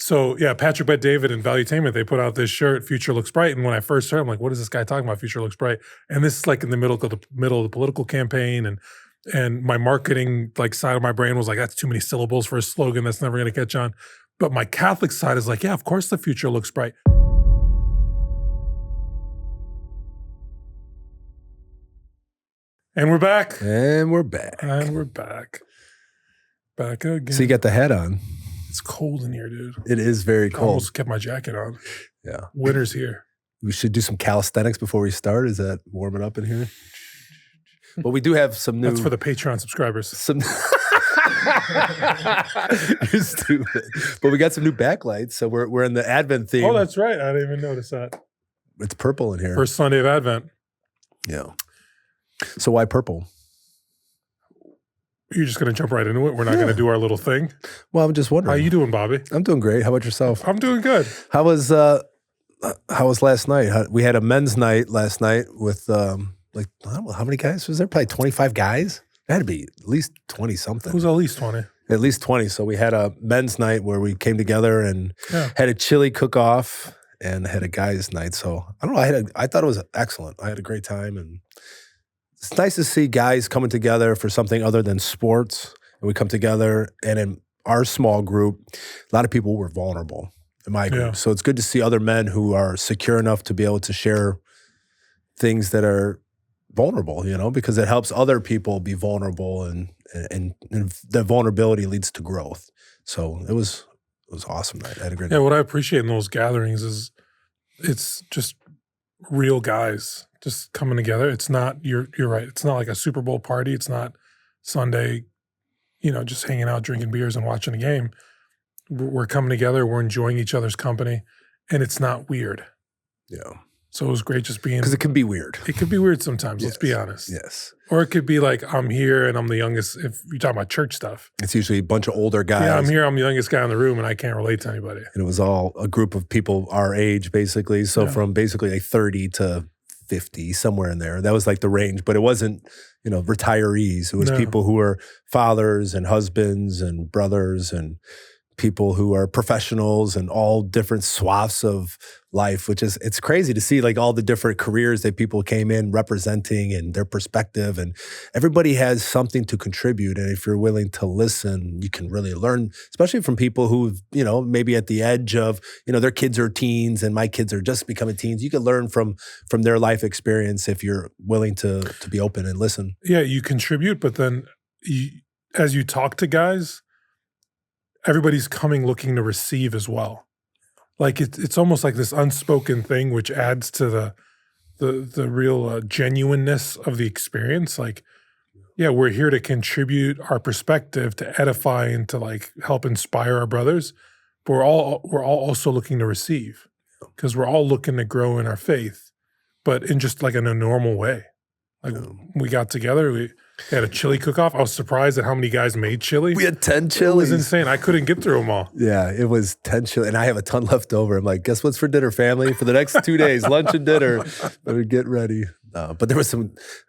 So yeah, Patrick Bet David and Valuetainment, they put out this shirt, Future Looks Bright. And when I first heard, I'm like, what is this guy talking about? Future Looks Bright. And this is like in the middle of the political campaign. And my marketing like side of my brain was like, that's too many syllables for a slogan. That's never going to catch on. But my Catholic side is like, yeah, of course the future looks bright. And we're back. And we're back. And we're back. Back again. So you got the hat on. It's cold in here, dude. It is very I cold. almost kept my jacket on. Yeah. Winter's here. We should do some calisthenics before we start. Is that warming up in here? But we do have some new... That's for the Patreon subscribers. Some... You're stupid. But we got some new backlights. So we're in the Advent theme. Oh, that's right. I didn't even notice that. It's purple in here. First Sunday of Advent. Yeah. So why purple? You're just going to jump right into it? We're not going to do our little thing? Well, I'm just wondering. How you doing, Bobby? I'm doing great. How about yourself? I'm doing good. How was last night? We had a men's night last night with like, I don't know, how many guys was there? Probably 25 guys. It had to be at least 20 something. Who's at least 20? At least 20. So we had a men's night where we came together and had a chili cook-off and had a guys' night. So I don't know. I thought it was excellent. I had a great time, and it's nice to see guys coming together for something other than sports. And we come together, and in our small group, a lot of people were vulnerable in my group. Yeah. So it's good to see other men who are secure enough to be able to share things that are vulnerable, you know, because it helps other people be vulnerable, and the vulnerability leads to growth. So it was awesome. I had a great night. What I appreciate in those gatherings is it's just real guys just coming together. It's not, you're right. It's not like a Super Bowl party. It's not Sunday, you know, just hanging out, drinking beers and watching a game. We're coming together. We're enjoying each other's company, and it's not weird. Yeah. So it was great just being. Because it can be weird. It could be weird sometimes. Yes. Let's be honest. Yes. Or it could be like, I'm here and I'm the youngest. If you're talking about church stuff. It's usually a bunch of older guys. Yeah, I'm here. I'm the youngest guy in the room, and I can't relate to anybody. And it was all a group of people our age, basically. So from basically like 30 to 50, somewhere in there. That was like the range. But it wasn't, you know, retirees. It was people who were fathers and husbands and brothers and people who are professionals and all different swaths of life, which is, it's crazy to see like all the different careers that people came in representing and their perspective, and everybody has something to contribute. And if you're willing to listen, you can really learn, especially from people who, you know, maybe at the edge of, you know, their kids are teens and my kids are just becoming teens. You can learn from their life experience if you're willing to be open and listen. Yeah, you contribute, but then as you talk to guys, everybody's coming looking to receive as well. Like it's almost like this unspoken thing, which adds to the real genuineness of the experience. Like, yeah, we're here to contribute our perspective, to edify and to like help inspire our brothers. But we're all also looking to receive, because we're all looking to grow in our faith, but in just like in a normal way. Like we got together, we had a chili cook-off. I was surprised at how many guys made chili. We had 10 chilies. It was insane. I couldn't get through them all. Yeah, it was 10 chili. And I have a ton left over. I'm like, guess what's for dinner, family? For the next 2 days, lunch and dinner. Better get ready. But there was a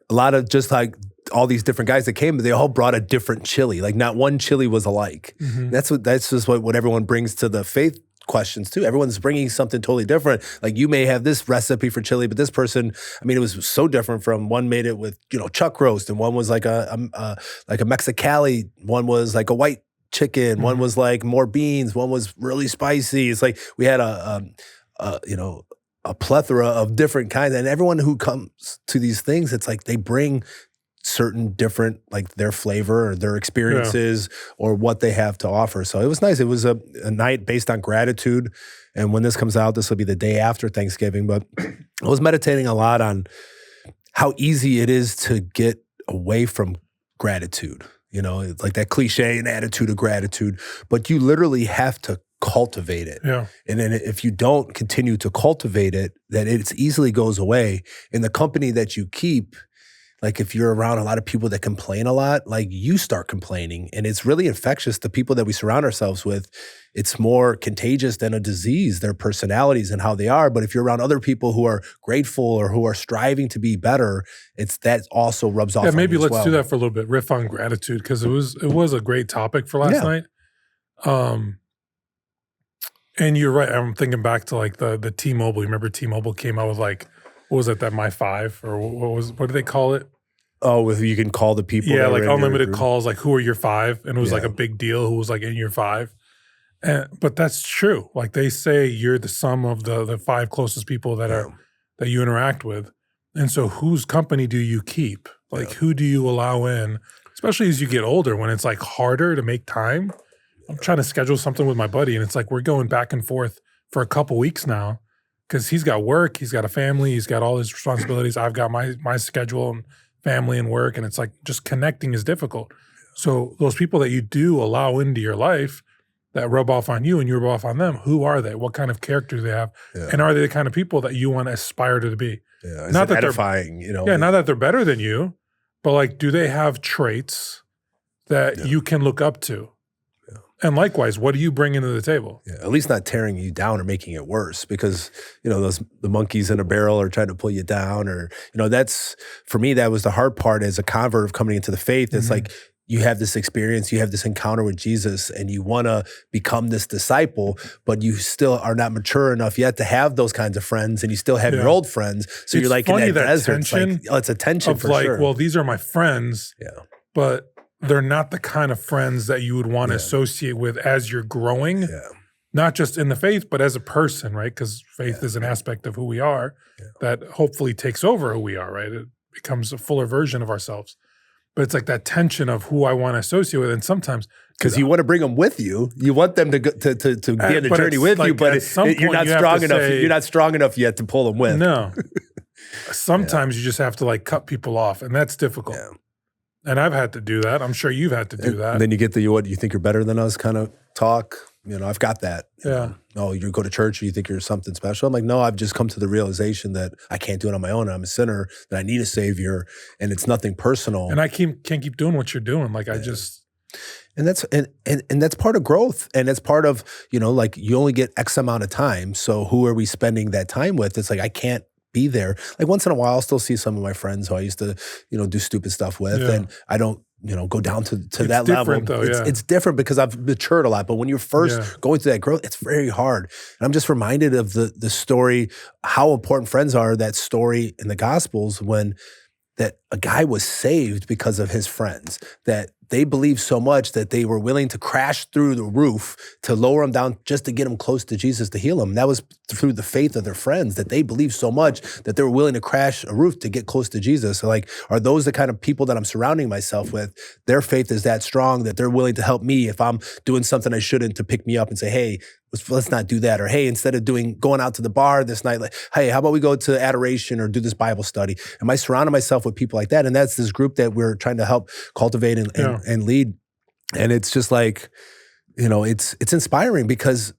lot of just like all these different guys that came, but they all brought a different chili. Like not one chili was alike. Mm-hmm. That's just what everyone brings to the faith questions too. Everyone's bringing something totally different. Like you may have this recipe for chili, but this person, I mean, it was so different. From one made it with, you know, chuck roast, and one was like a Mexicali, one was like a white chicken, mm-hmm. one was like more beans, one was really spicy. It's like we had a plethora of different kinds, and everyone who comes to these things, it's like they bring certain different, like their flavor or their experiences or what they have to offer. So it was nice. It was a night based on gratitude. And when this comes out, this will be the day after Thanksgiving. But I was meditating a lot on how easy it is to get away from gratitude. You know, it's like that cliche, an attitude of gratitude, but you literally have to cultivate it. Yeah. And then if you don't continue to cultivate it, then it easily goes away. In the company that you keep, like if you're around a lot of people that complain a lot, like you start complaining, and it's really infectious. The people that we surround ourselves with, it's more contagious than a disease, their personalities and how they are. But if you're around other people who are grateful or who are striving to be better, that also rubs off on you as well. Yeah, maybe let's do that for a little bit, riff on gratitude, because it was a great topic for last night. And you're right. I'm thinking back to like the T-Mobile. You remember T-Mobile came out with like, what was it, that My Five? Or what do they call it? Oh, you can call the people. Yeah, that like were in your unlimited group. calls, like who are your five? And it was like Yeah. a big deal who was like in your five. But that's true. Like they say you're the sum of the five closest people that Yeah. are that you interact with. And so whose company do you keep? Like who do you allow in? Especially as you get older when it's like harder to make time. I'm trying to schedule something with my buddy and it's like we're going back and forth for a couple weeks now because he's got work, he's got a family, he's got all his responsibilities. I've got my schedule and family and work, and it's like just connecting is difficult. So those people that you do allow into your life that rub off on you and you rub off on them, who are they? What kind of character do they have? Yeah. And are they the kind of people that you want to aspire to be? Yeah. Is Not it that they're edifying, you know? Yeah, not that they're better than you, but like, do they have traits that you can look up to? And likewise, what do you bring into the table? Yeah, at least not tearing you down or making it worse, because you know the monkeys in a barrel are trying to pull you down, or you know that's for me that was the hard part as a convert of coming into the faith. It's like you have this experience, you have this encounter with Jesus, and you want to become this disciple, but you still are not mature enough yet to have those kinds of friends, and you still have your old friends. So It's you're like funny in that that desert. It's like tension it's a tension of for like, sure. well, these are my friends, but they're not the kind of friends that you would want to associate with as you're growing, not just in the faith, but as a person, right? Because faith is an aspect of who we are that hopefully takes over who we are, right? It becomes a fuller version of ourselves. But it's like that tension of who I want to associate with. And sometimes because you want to bring them with you, you want them to go, to be on the journey with you, but you're not strong enough. You're not strong enough yet to pull them with. No. Sometimes you just have to like cut people off, and that's difficult. Yeah. And I've had to do that. I'm sure you've had to do that. And then you get the what you think you're better than us kind of talk. You know, I've got that. Yeah. Oh, you go to church or you think you're something special. I'm like, no, I've just come to the realization that I can't do it on my own. I'm a sinner, that I need a savior, and it's nothing personal. And I can't keep doing what you're doing. Like I just. And that's and that's part of growth. And it's part of, you know, like you only get X amount of time. So who are we spending that time with? It's like I can't be there. Like once in a while, I'll still see some of my friends who I used to, you know, do stupid stuff with. And I don't, you know, go down to that level. Though, it's different because I've matured a lot. But when you're first going through that growth, it's very hard. And I'm just reminded of the story, how important friends are, that story in the Gospels when that a guy was saved because of his friends, that they believed so much that they were willing to crash through the roof to lower him down just to get him close to Jesus to heal him. That was through the faith of their friends, that they believed so much that they were willing to crash a roof to get close to Jesus. So like, are those the kind of people that I'm surrounding myself with? Their faith is that strong that they're willing to help me if I'm doing something I shouldn't, to pick me up and say, hey, let's not do that. Or, hey, instead of going out to the bar this night, like, hey, how about we go to adoration or do this Bible study? Am I surrounding myself with people like that? And that's this group that we're trying to help cultivate and lead. And it's just like, you know, it's inspiring because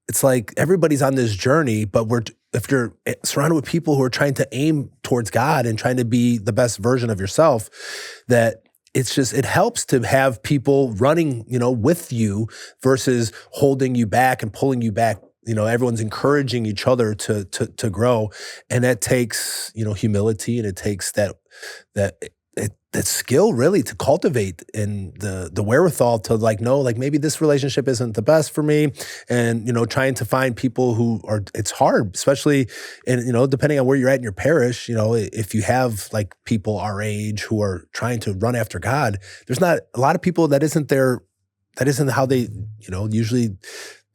it's like everybody's on this journey, but if you're surrounded with people who are trying to aim towards God and trying to be the best version of yourself, that it helps to have people running, you know, with you versus holding you back and pulling you back. You know, everyone's encouraging each other to grow. And that takes, you know, humility, and it takes that skill really to cultivate, and the wherewithal to like know, like maybe this relationship isn't the best for me, and you know, trying to find people who are. It's hard, especially in, you know, depending on where you're at in your parish. You know, if you have like people our age who are trying to run after God, there's not a lot of people that isn't how they, you know, usually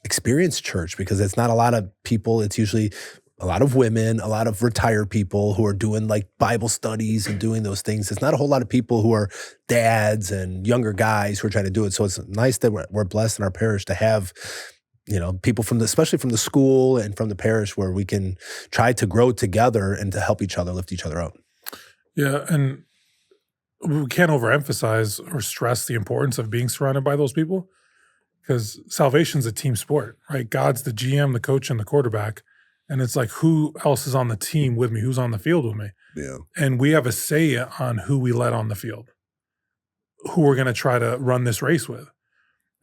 experience church, because it's not a lot of people. It's usually a lot of women, a lot of retired people who are doing like Bible studies and doing those things. It's not a whole lot of people who are dads and younger guys who are trying to do it. So it's nice that we're blessed in our parish to have, you know, people especially from the school and from the parish, where we can try to grow together and to help each other, lift each other up. Yeah, and we can't overemphasize or stress the importance of being surrounded by those people, because salvation's a team sport, right? God's the GM, the coach, and the quarterback. And it's like, who else is on the team with me? Who's on the field with me? Yeah. And we have a say on who we let on the field, who we're going to try to run this race with.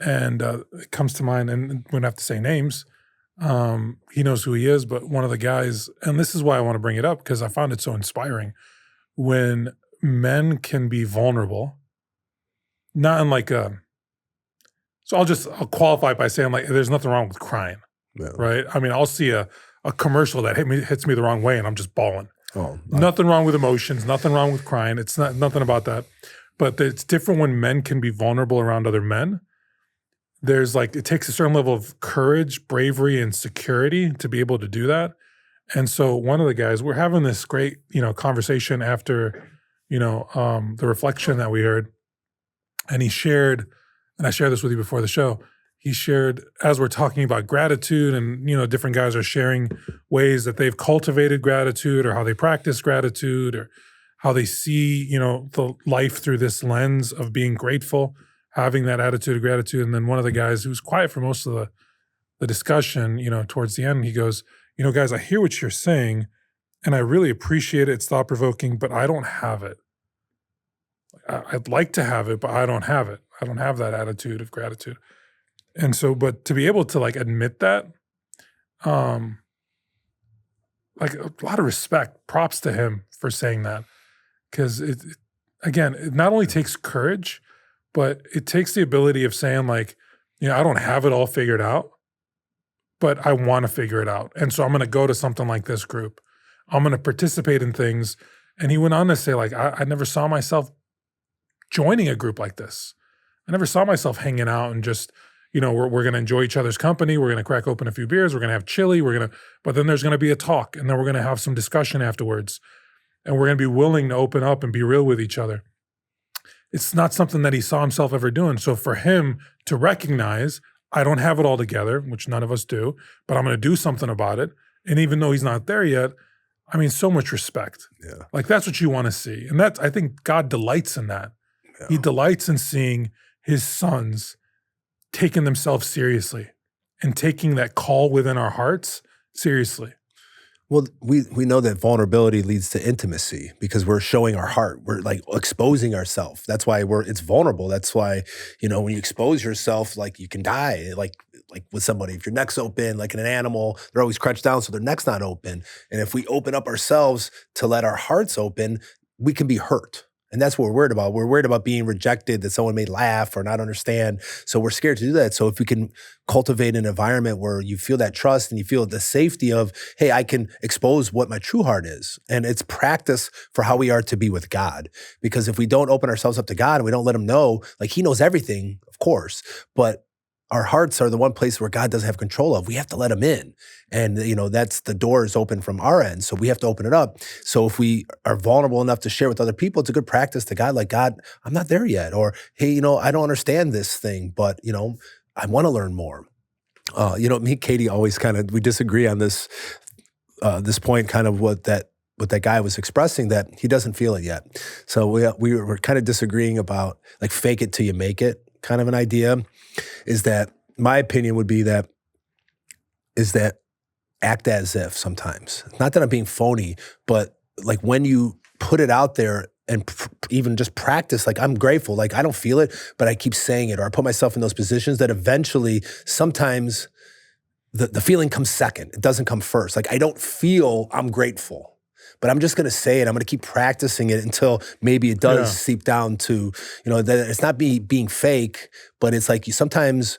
And it comes to mind, and we don't have to say names. He knows who he is, but one of the guys, and this is why I want to bring it up, because I found it so inspiring, when men can be vulnerable, not in like so I'll qualify by saying, like, there's nothing wrong with crying. Yeah. right? I mean, I'll see a commercial that hits me the wrong way and I'm just bawling. Oh, Nothing wrong with emotions, nothing wrong with crying. It's not nothing about that. But it's different when men can be vulnerable around other men. There's like, it takes a certain level of courage, bravery, and security to be able to do that. And so one of the guys, we're having this great, conversation after, the reflection that we heard. And he shared, and I shared this with you before the show, he shared, as we're talking about gratitude and, different guys are sharing ways that they've cultivated gratitude or how they practice gratitude or how they see, the life through this lens of being grateful, having that attitude of gratitude. And then one of the guys who was quiet for most of the discussion, towards the end, he goes, guys, I hear what you're saying and I really appreciate it. It's thought-provoking, but I don't have it. I'd like to have it, but I don't have it. I don't have that attitude of gratitude. And so, but to be able to like admit that, like a lot of respect, props to him for saying that. Because it not only takes courage, but it takes the ability of saying like, I don't have it all figured out, but I want to figure it out. And so I'm going to go to something like this group. I'm going to participate in things. And he went on to say like, I never saw myself joining a group like this. I never saw myself hanging out and just, we're going to enjoy each other's company. We're going to crack open a few beers. We're going to have chili. But then there's going to be a talk and then we're going to have some discussion afterwards. And we're going to be willing to open up and be real with each other. It's not something that he saw himself ever doing. So for him to recognize, I don't have it all together, which none of us do, but I'm going to do something about it. And even though he's not there yet, I mean, so much respect. Yeah. Like that's what you want to see. And I think God delights in that. Yeah. He delights in seeing his sons taking themselves seriously and taking that call within our hearts seriously. Well, we know that vulnerability leads to intimacy because we're showing our heart. We're like exposing ourselves. That's why it's vulnerable. That's why, when you expose yourself, like you can die, like with somebody. If your neck's open, like in an animal, they're always crouched down so their neck's not open. And if we open up ourselves to let our hearts open, we can be hurt. And that's what we're worried about. We're worried about being rejected, that someone may laugh or not understand. So we're scared to do that. So if we can cultivate an environment where you feel that trust and you feel the safety of, hey, I can expose what my true heart is. And it's practice for how we are to be with God. Because if we don't open ourselves up to God and we don't let him know, like he knows everything, of course, but our hearts are the one place where God doesn't have control of. We have to let him in. And, that's the door is open from our end. So we have to open it up. So if we are vulnerable enough to share with other people, it's a good practice to God, like, God, I'm not there yet. Or, hey, I don't understand this thing, but, I want to learn more. Me and Katie always we disagree on this point, kind of what that guy was expressing, that he doesn't feel it yet. So we were kind of disagreeing about like fake it till you make it kind of an idea. Is that my opinion would be that act as if sometimes. Not that I'm being phony, but like when you put it out there and even just practice, like I'm grateful, like I don't feel it, but I keep saying it, or I put myself in those positions that eventually sometimes the feeling comes second. It doesn't come first. Like I don't feel I'm grateful, but I'm just going to say it. I'm going to keep practicing it until maybe it does seep down to, that it's not being fake, but it's like you sometimes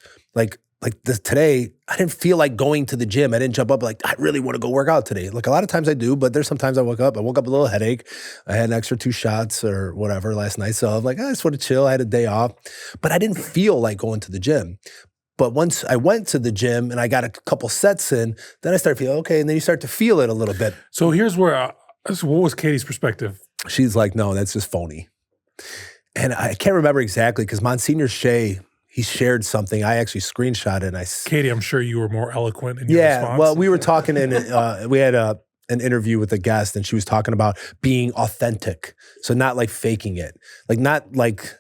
today, I didn't feel like going to the gym. I didn't jump up like, I really want to go work out today. Like a lot of times I do, but there's sometimes I woke up with a little headache. I had an extra 2 shots or whatever last night. So I'm like, I just want to chill. I had a day off, but I didn't feel like going to the gym. But once I went to the gym and I got a couple sets in, then I started feeling okay. And then you start to feel it a little bit. So here's where, what was Katie's perspective? She's like, no, that's just phony. And I can't remember exactly because Monsignor Shea, he shared something. I actually screenshot it. And Katie, I'm sure you were more eloquent in your response. Yeah, well, we were talking and we had an interview with a guest and she was talking about being authentic. So not like faking it. Like not like,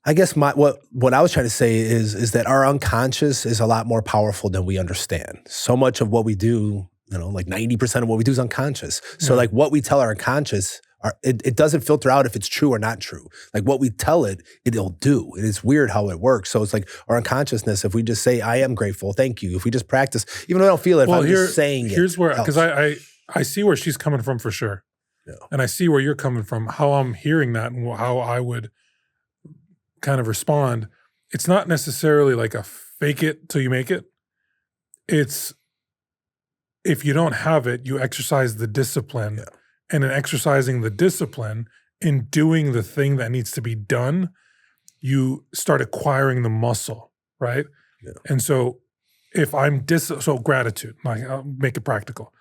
I guess what I was trying to say is that our unconscious is a lot more powerful than we understand. So much of what we do, like 90% of what we do is unconscious. So like what we tell our unconscious, it doesn't filter out if it's true or not true. Like what we tell it'll do. It is weird how it works. So it's like our unconsciousness, if we just say, I am grateful, thank you. If we just practice, even though I don't feel it, if I'm just saying it. Here's where, because I see where she's coming from for sure. Yeah. And I see where you're coming from, how I'm hearing that and how I would kind of respond. It's not necessarily like a fake it till you make it. it's if you don't have it, you exercise the discipline. Yeah. And in exercising the discipline, in doing the thing that needs to be done, you start acquiring the muscle, right? Yeah. And so if I'm so gratitude, like I'll make it practical.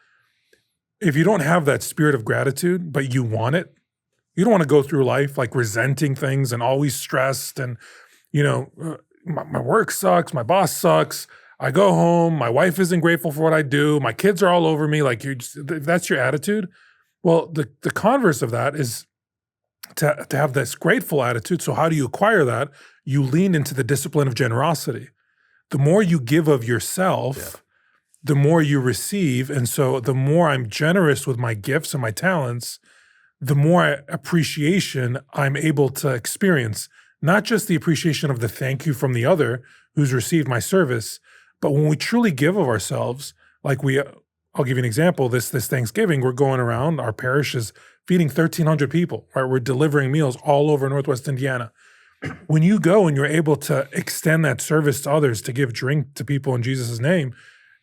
If you don't have that spirit of gratitude, but you want it, you don't want to go through life like resenting things and always stressed and, my work sucks, my boss sucks, I go home, my wife isn't grateful for what I do, my kids are all over me, like if that's your attitude, well, the converse of that is to have this grateful attitude. So how do you acquire that? You lean into the discipline of generosity. The more you give of yourself, the more you receive. And so the more I'm generous with my gifts and my talents, the more appreciation I'm able to experience. Not just the appreciation of the thank you from the other who's received my service, but when we truly give of ourselves, like I'll give you an example. This Thanksgiving, we're going around, our parish is feeding 1,300 people, right? We're delivering meals all over Northwest Indiana. When you go and you're able to extend that service to others, to give drink to people in Jesus' name,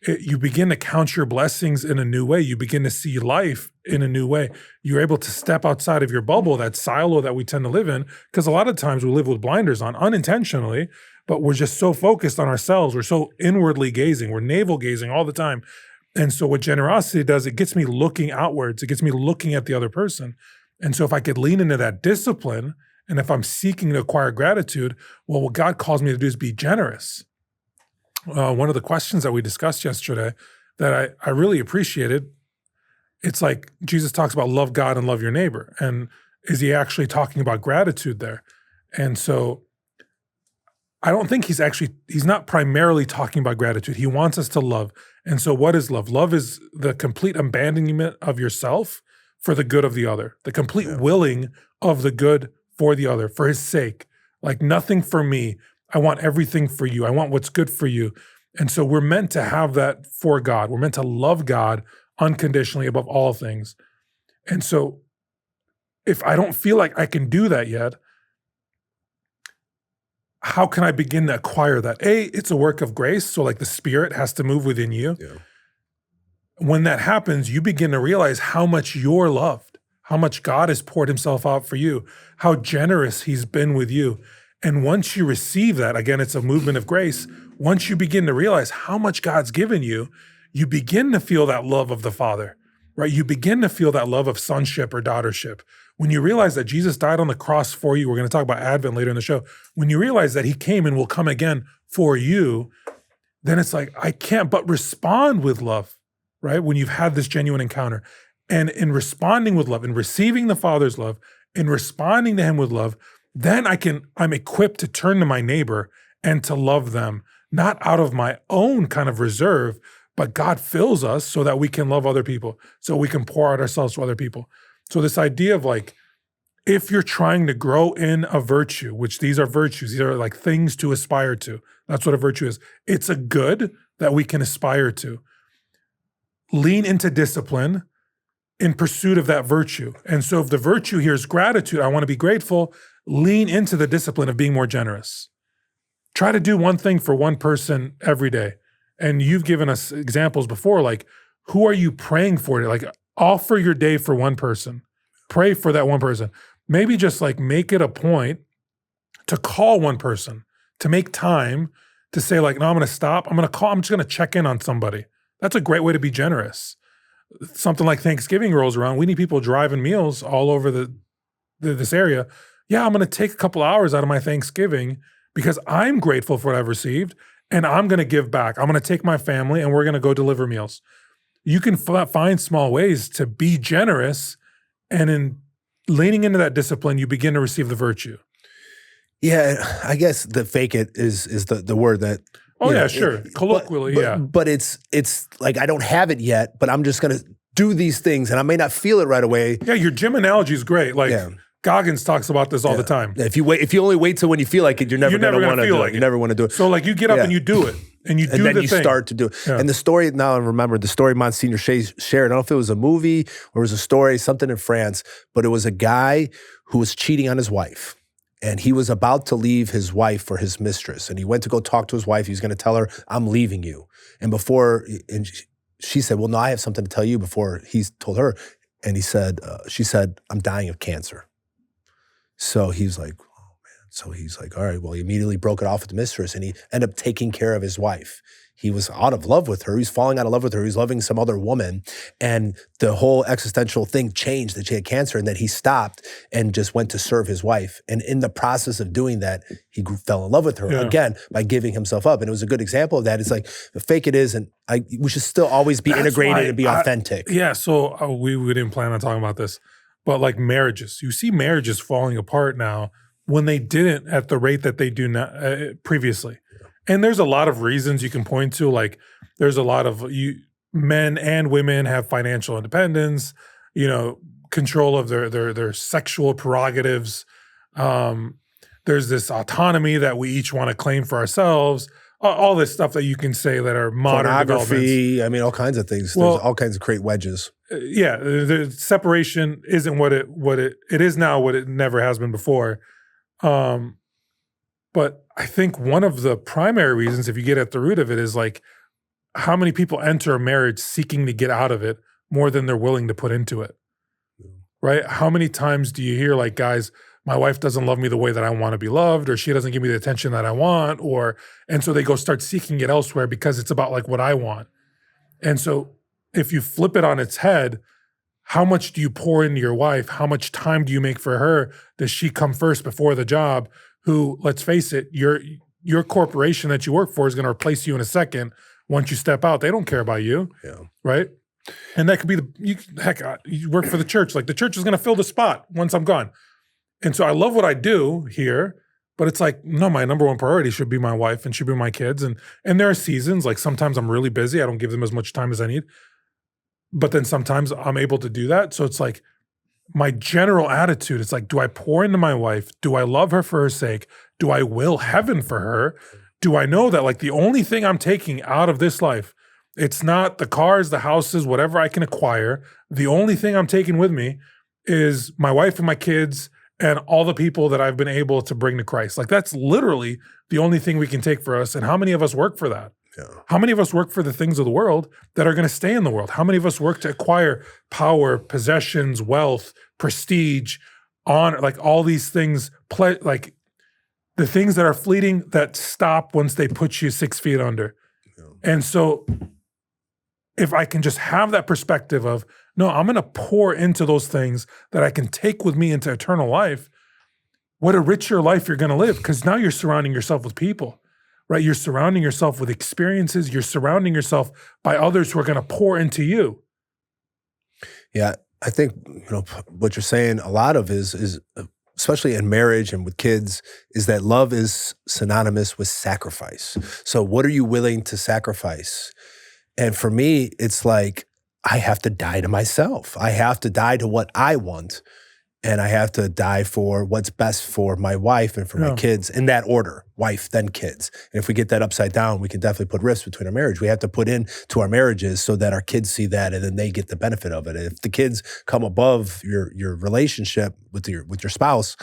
you begin to count your blessings in a new way. You begin to see life in a new way. You're able to step outside of your bubble, that silo that we tend to live in, because a lot of times we live with blinders on unintentionally, but we're just so focused on ourselves. We're so inwardly gazing. We're navel gazing all the time. And so what generosity does, it gets me looking outwards. It gets me looking at the other person. And so if I could lean into that discipline, and if I'm seeking to acquire gratitude, well, what God calls me to do is be generous. One of the questions that we discussed yesterday that I really appreciated, it's like Jesus talks about love God and love your neighbor. And is he actually talking about gratitude there? And so I don't think he's not primarily talking about gratitude. He wants us to love. And so what is love? Love is the complete abandonment of yourself for the good of the other, the complete willing of the good for the other, for his sake. Like nothing for me. I want everything for you. I want what's good for you. And so we're meant to have that for God. We're meant to love God unconditionally above all things. And so if I don't feel like I can do that yet, how can I begin to acquire that? It's a work of grace. So like the Spirit has to move within you. Yeah. When that happens, you begin to realize how much you're loved, how much God has poured himself out for you, how generous he's been with you. And once you receive that, again, it's a movement of grace. Once you begin to realize how much God's given you, you begin to feel that love of the Father, right? You begin to feel that love of sonship or daughtership. When you realize that Jesus died on the cross for you, we're going to talk about Advent later in the show. When you realize that he came and will come again for you, then it's like, I can't but respond with love, right? When you've had this genuine encounter. And in responding with love, in receiving the Father's love, in responding to him with love, then I'm equipped to turn to my neighbor and to love them, not out of my own kind of reserve, but God fills us so that we can love other people, so we can pour out ourselves to other people. So this idea of like, if you're trying to grow in a virtue, which these are virtues, these are like things to aspire to. That's what a virtue is. It's a good that we can aspire to. Lean into discipline in pursuit of that virtue. And so if the virtue here is gratitude, I want to be grateful, lean into the discipline of being more generous. Try to do one thing for one person every day. And you've given us examples before, like, who are you praying for? Like, offer your day for one person. Pray for that one person. Maybe just like make it a point to call one person, to make time to say like, no, I'm going to stop. I'm just going to check in on somebody. That's a great way to be generous. Something like Thanksgiving rolls around. We need people driving meals all over this area. Yeah, I'm going to take a couple hours out of my Thanksgiving because I'm grateful for what I've received and I'm going to give back. I'm going to take my family and we're going to go deliver meals. You can find small ways to be generous, and in leaning into that discipline, you begin to receive the virtue. Yeah, I guess the fake it is the word that. Oh yeah, sure. Colloquially, yeah. But it's like I don't have it yet, but I'm just gonna do these things, and I may not feel it right away. Yeah, your gym analogy is great. Like Goggins talks about this all the time. If you only wait till when you feel like it, you're never gonna want to do it. You never want to do it. So like you get up and you do it. And you do and then the you thing. Start to do it. Yeah. And the story, now I remember the story Monsignor shared. I don't know if it was a movie or it was a story, something in France, but it was a guy who was cheating on his wife. And he was about to leave his wife for his mistress. And he went to go talk to his wife. He was going to tell her, I'm leaving you. And she said, well, no, I have something to tell you before he told her. And she said, I'm dying of cancer. So he's like, oh man. So he's like, all right, well, he immediately broke it off with the mistress and he ended up taking care of his wife. He was out of love with her. He was falling out of love with her. He was loving some other woman. And the whole existential thing changed that she had cancer and that he stopped and just went to serve his wife. And in the process of doing that, he fell in love with her again by giving himself up. And it was a good example of that. It's like, fake it is, and we should still always be integrated and be authentic. So we didn't plan on talking about this, but like marriages, you see marriages falling apart now when they didn't at the rate that they do now, previously. And there's a lot of reasons you can point to, like there's a lot of men and women have financial independence, control of their sexual prerogatives. There's this autonomy that we each want to claim for ourselves. All this stuff that you can say that are modern pornography, I mean, all kinds of things. Well, there's all kinds of great wedges. The separation isn't what it is now, what it never has been before. But I think one of the primary reasons, if you get at the root of it, is like how many people enter a marriage seeking to get out of it more than they're willing to put into it, right? How many times do you hear like, guys, my wife doesn't love me the way that I want to be loved, or she doesn't give me the attention that I want, and so they go start seeking it elsewhere because it's about like what I want. And so if you flip it on its head, how much do you pour into your wife? How much time do you make for her? Does she come first before the job? Who, let's face it, your corporation that you work for is going to replace you in a second. Once you step out, they don't care about you, right? And that could be you work for the church. Like the church is going to fill the spot once I'm gone. And so I love what I do here, but it's like, no, my number one priority should be my wife and should be my kids. And there are seasons, like sometimes I'm really busy. I don't give them as much time as I need. But then sometimes I'm able to do that. So it's like, my general attitude is like, do I pour into my wife? Do I love her for her sake? Do I will heaven for her? Do I know that like the only thing I'm taking out of this life, it's not the cars, the houses, whatever I can acquire. The only thing I'm taking with me is my wife and my kids and all the people that I've been able to bring to Christ. Like that's literally the only thing we can take for us. And how many of us work for that? How many of us work for the things of the world that are going to stay in the world? How many of us work to acquire power, possessions, wealth, prestige, honor, like all these things, like the things that are fleeting that stop once they put you 6 feet under. And so if I can just have that perspective of, no, I'm going to pour into those things that I can take with me into eternal life, what a richer life you're going to live, because now you're surrounding yourself with people. Right, you're surrounding yourself with experiences. You're surrounding yourself by others who are going to pour into you. Yeah, I think what you're saying a lot of is especially in marriage and with kids, is that love is synonymous with sacrifice. So, what are you willing to sacrifice? And for me, it's like I have to die to myself. I have to die to what I want. And I have to die for what's best for my wife and for my kids in that order, wife, then kids. And if we get that upside down, we can definitely put rifts between our marriage. We have to put into our marriages so that our kids see that and then they get the benefit of it. And if the kids come above your relationship with your spouse,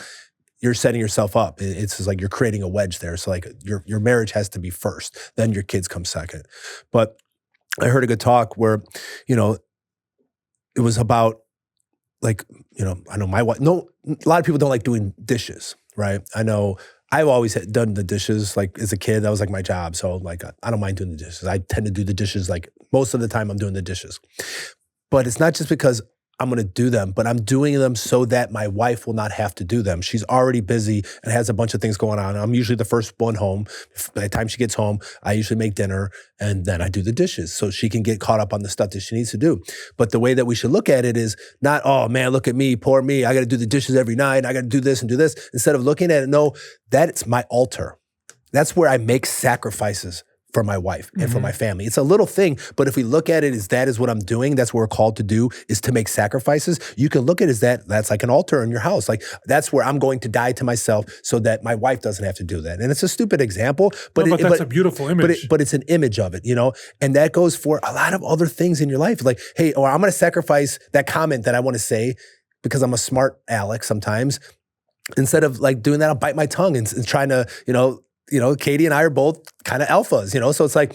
you're setting yourself up. It's just like you're creating a wedge there. So like your marriage has to be first, then your kids come second. But I heard a good talk where, it was about like, I know my wife, a lot of people don't like doing dishes, right? I know I've always done the dishes, like as a kid, that was like my job. So like, I don't mind doing the dishes. I tend to do the dishes, like most of the time I'm doing the dishes. But it's not just because I'm going to do them, but I'm doing them so that my wife will not have to do them. She's already busy and has a bunch of things going on. I'm usually the first one home. By the time she gets home, I usually make dinner and then I do the dishes so she can get caught up on the stuff that she needs to do. But the way that we should look at it is not, oh man, look at me, poor me. I got to do the dishes every night. I got to do this and do this. Instead of looking at it, no, that's my altar. That's where I make sacrifices for my wife and for my family. It's a little thing, but if we look at it as that is what I'm doing, that's what we're called to do, is to make sacrifices. You can look at it as that's like an altar in your house. Like that's where I'm going to die to myself so that my wife doesn't have to do that. And it's a stupid example, but that's a beautiful image. But it's an image of it, and that goes for a lot of other things in your life. Like, hey, I'm going to sacrifice that comment that I want to say because I'm a smart Alex sometimes. instead of like doing that, I'll bite my tongue and trying to, Katie and I are both kind of alphas, so it's like,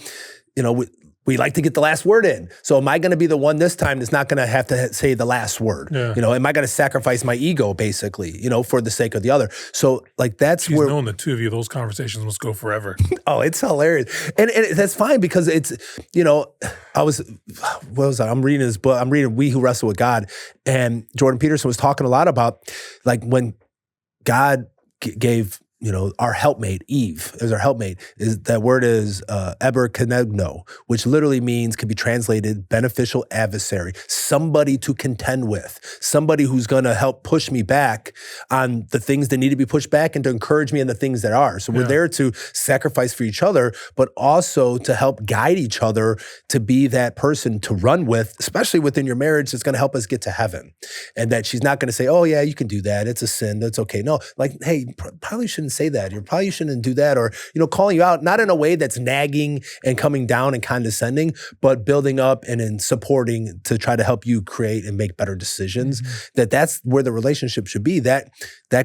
we like to get the last word in. So am I going to be the one this time that's not going to have to say the last word? Yeah. Am I going to sacrifice my ego basically, for the sake of the other? So like that's She's where known the two of you, those conversations must go forever. Oh, it's hilarious. And that's fine because it's, I'm reading his book. I'm reading We Who Wrestle with God. And Jordan Peterson was talking a lot about like when God gave, our helpmate, Eve, is our helpmate, that word is eber kenegno, which literally means, can be translated beneficial adversary, somebody to contend with, somebody who's going to help push me back on the things that need to be pushed back and to encourage me in the things that are. So we're there to sacrifice for each other, but also to help guide each other to be that person to run with, especially within your marriage, that's going to help us get to heaven. And that she's not going to say, oh yeah, you can do that. It's a sin. That's okay. No, like, hey, probably shouldn't say that. You probably shouldn't do that. Or, calling you out, not in a way that's nagging and coming down and condescending, but building up and in supporting to try to help you create and make better decisions. Mm-hmm. That's where the relationship should be. That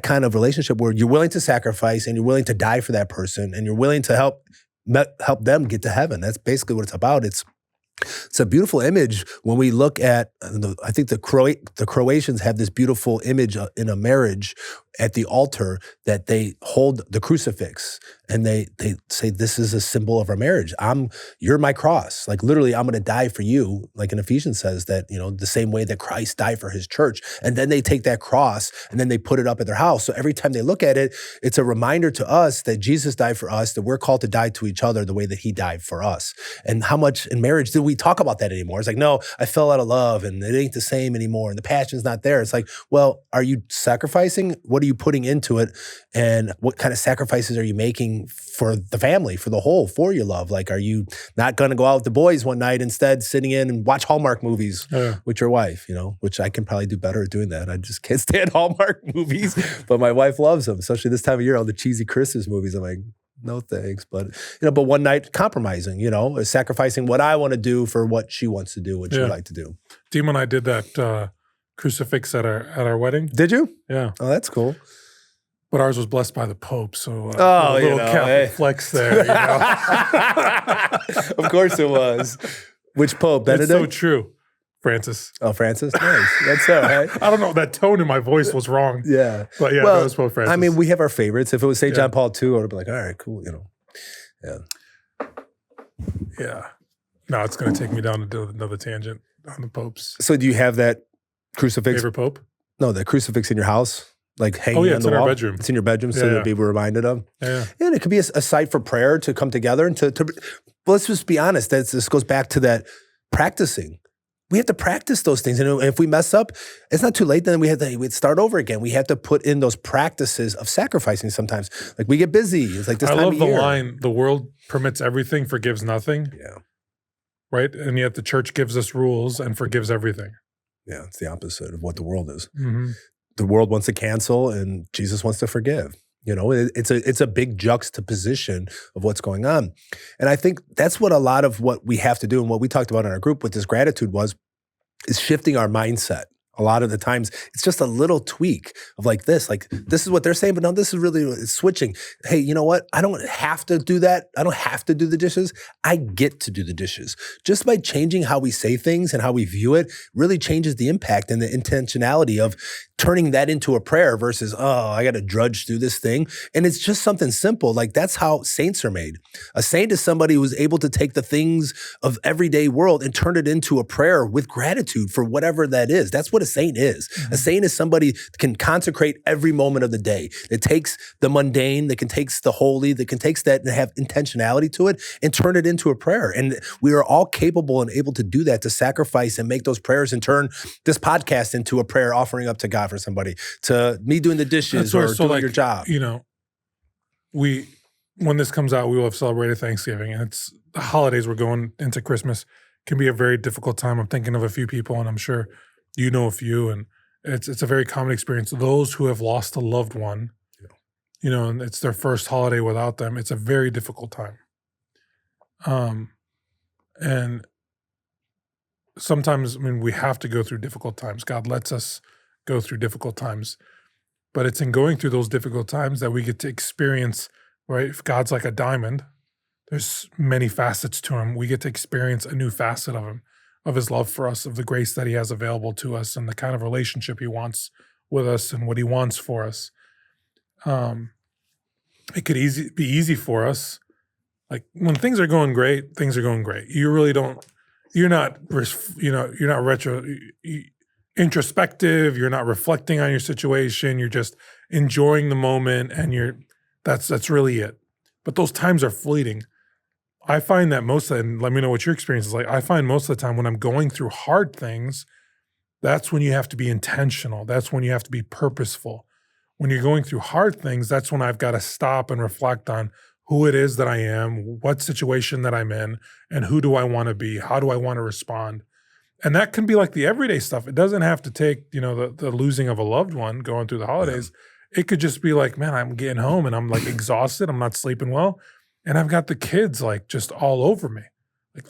kind of relationship where you're willing to sacrifice and you're willing to die for that person and you're willing to help them get to heaven. That's basically what it's about. It's a beautiful image when we look at, I think the Croatians have this beautiful image in a marriage at the altar that they hold the crucifix and they say, this is a symbol of our marriage. You're my cross. Like literally, I'm going to die for you. Like in Ephesians says that, the same way that Christ died for his church. And then they take that cross and then they put it up at their house. So every time they look at it, it's a reminder to us that Jesus died for us, that we're called to die to each other the way that he died for us. And how much in marriage do we talk about that anymore? It's like, no, I fell out of love and it ain't the same anymore. And the passion's not there. It's like, well, are you sacrificing? What are you putting into it? And what kind of sacrifices are you making for the family, for the whole, for your love? Like, are you not going to go out with the boys one night, instead sitting in and watch Hallmark movies with your wife, which I can probably do better at doing that. I just can't stand Hallmark movies, but my wife loves them, especially this time of year, all the cheesy Christmas movies. I'm like, no thanks. But, but one night compromising, sacrificing what I want to do for what she wants to do, what she'd like to do. Dima and I did that crucifix at our wedding. Did you? Yeah. Oh, that's cool. But ours was blessed by the Pope, so a little Catholic flex there. Of course it was. Which Pope? Benedict? It's so true. Francis. Oh, Francis? Nice. That's all right. I don't know. That tone in my voice was wrong. Yeah. But yeah, that was Pope Francis. I mean, we have our favorites. If it was St. John Paul II, I would have been like, all right, cool, Yeah. Yeah. No, it's going to take me down to another tangent on the popes. So do you have that crucifix? Favorite pope? No, that crucifix in your house? Like hanging on the wall? It's in our bedroom. It's in your bedroom, so that people are reminded of? Yeah. And it could be a site for prayer to come together and to well, let's just be honest. This goes back to that practicing. We have to practice those things. And if we mess up, it's not too late. Then we'd start over again. We have to put in those practices of sacrificing sometimes. Like we get busy. It's like this time of year. I love the line, the world permits everything, forgives nothing. Yeah. Right? And yet the church gives us rules and forgives everything. Yeah, it's the opposite of what the world is. Mm-hmm. The world wants to cancel and Jesus wants to forgive. It's a big juxtaposition of what's going on. And I think that's what a lot of what we have to do and what we talked about in our group with this gratitude is shifting our mindset. A lot of the times, it's just a little tweak of like this is what they're saying, but no, this is really it's switching. Hey, you know what? I don't have to do that. I don't have to do the dishes. I get to do the dishes. Just by changing how we say things and how we view it really changes the impact and the intentionality of turning that into a prayer versus, oh, I got to drudge through this thing. And it's just something simple. Like that's how saints are made. A saint is somebody who's able to take the things of everyday world and turn it into a prayer with gratitude for whatever that is. That's what a saint is. Mm-hmm. A saint is somebody that can consecrate every moment of the day. That takes the mundane, that can takes the holy, that can takes that and have intentionality to it and turn it into a prayer. And we are all capable and able to do that, to sacrifice and make those prayers and turn this podcast into a prayer offering up to God for somebody, to me doing the dishes or doing your job. When this comes out, we will have celebrated Thanksgiving, and it's the holidays. We're going into Christmas. Can be a very difficult time. I'm thinking of a few people, and I'm sure you know a few, and it's a very common experience. Those who have lost a loved one, and it's their first holiday without them. It's a very difficult time. And sometimes, we have to go through difficult times. God lets us go through difficult times. but it's in going through those difficult times that we get to experience, right? If God's like a diamond, there's many facets to him. We get to experience a new facet of him, of his love for us, of the grace that he has available to us, and the kind of relationship he wants with us and what he wants for us. It could be easy for us. Like when things are going great, things are going great. You really don't, you're not introspective. You're not reflecting on your situation. You're just enjoying the moment, and that's really it. But those times are fleeting. I find that and let me know what your experience is like. I find most of the time when I'm going through hard things, that's when you have to be intentional. That's when you have to be purposeful. When you're going through hard things, that's when I've got to stop and reflect on who it is that I am, what situation that I'm in, and who do I want to be? How do I want to respond? And that can be like the everyday stuff. It doesn't have to take, the losing of a loved one going through the holidays. It could just be like, man, I'm getting home and I'm like exhausted. I'm not sleeping well. And I've got the kids like just all over me. Like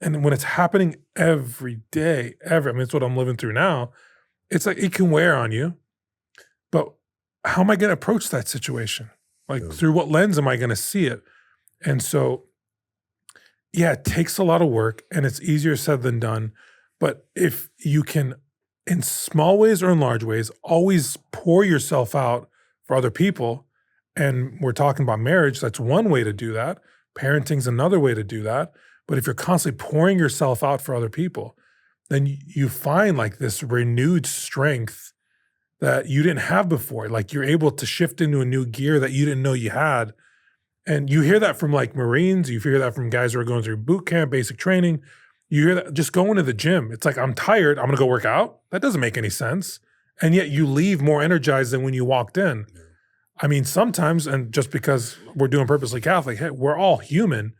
and when it's happening every day, it's what I'm living through now. It's like, it can wear on you, but how am I going to approach that situation? Like through what lens am I going to see it? And so, yeah, it takes a lot of work and it's easier said than done. But if you can, in small ways or in large ways, always pour yourself out for other people, and we're talking about marriage, that's one way to do that. Parenting's another way to do that. But if you're constantly pouring yourself out for other people, then you find like this renewed strength that you didn't have before. Like you're able to shift into a new gear that you didn't know you had. And you hear that from like Marines, you hear that from guys who are going through boot camp, basic training. You hear that just going to the gym. It's like, I'm tired, I'm gonna go work out. That doesn't make any sense. And yet you leave more energized than when you walked in. I mean, sometimes, and just because we're doing Purposely Catholic, hey, we're all human.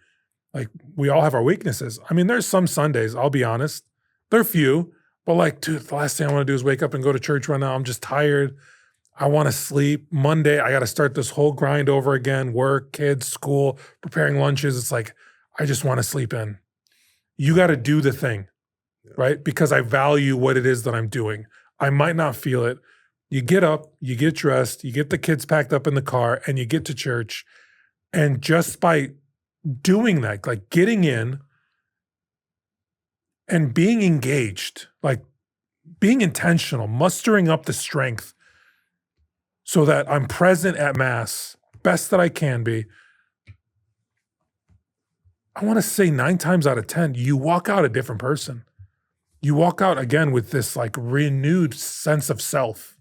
Like we all have our weaknesses. I mean, there's some Sundays, I'll be honest, they're few, but like, dude, the last thing I want to do is wake up and go to church right now. I'm just tired. I want to sleep. Monday, I got to start this whole grind over again, work, kids, school, preparing lunches. It's like, I just want to sleep in. You got to do the thing, right? Because I value what it is that I'm doing. I might not feel it. You get up, you get dressed, you get the kids packed up in the car, and you get to church. And just by doing that, like getting in and being engaged, like being intentional, mustering up the strength so that I'm present at Mass, best that I can be. I want to say 9 times out of 10, you walk out a different person. You walk out again with this like renewed sense of self.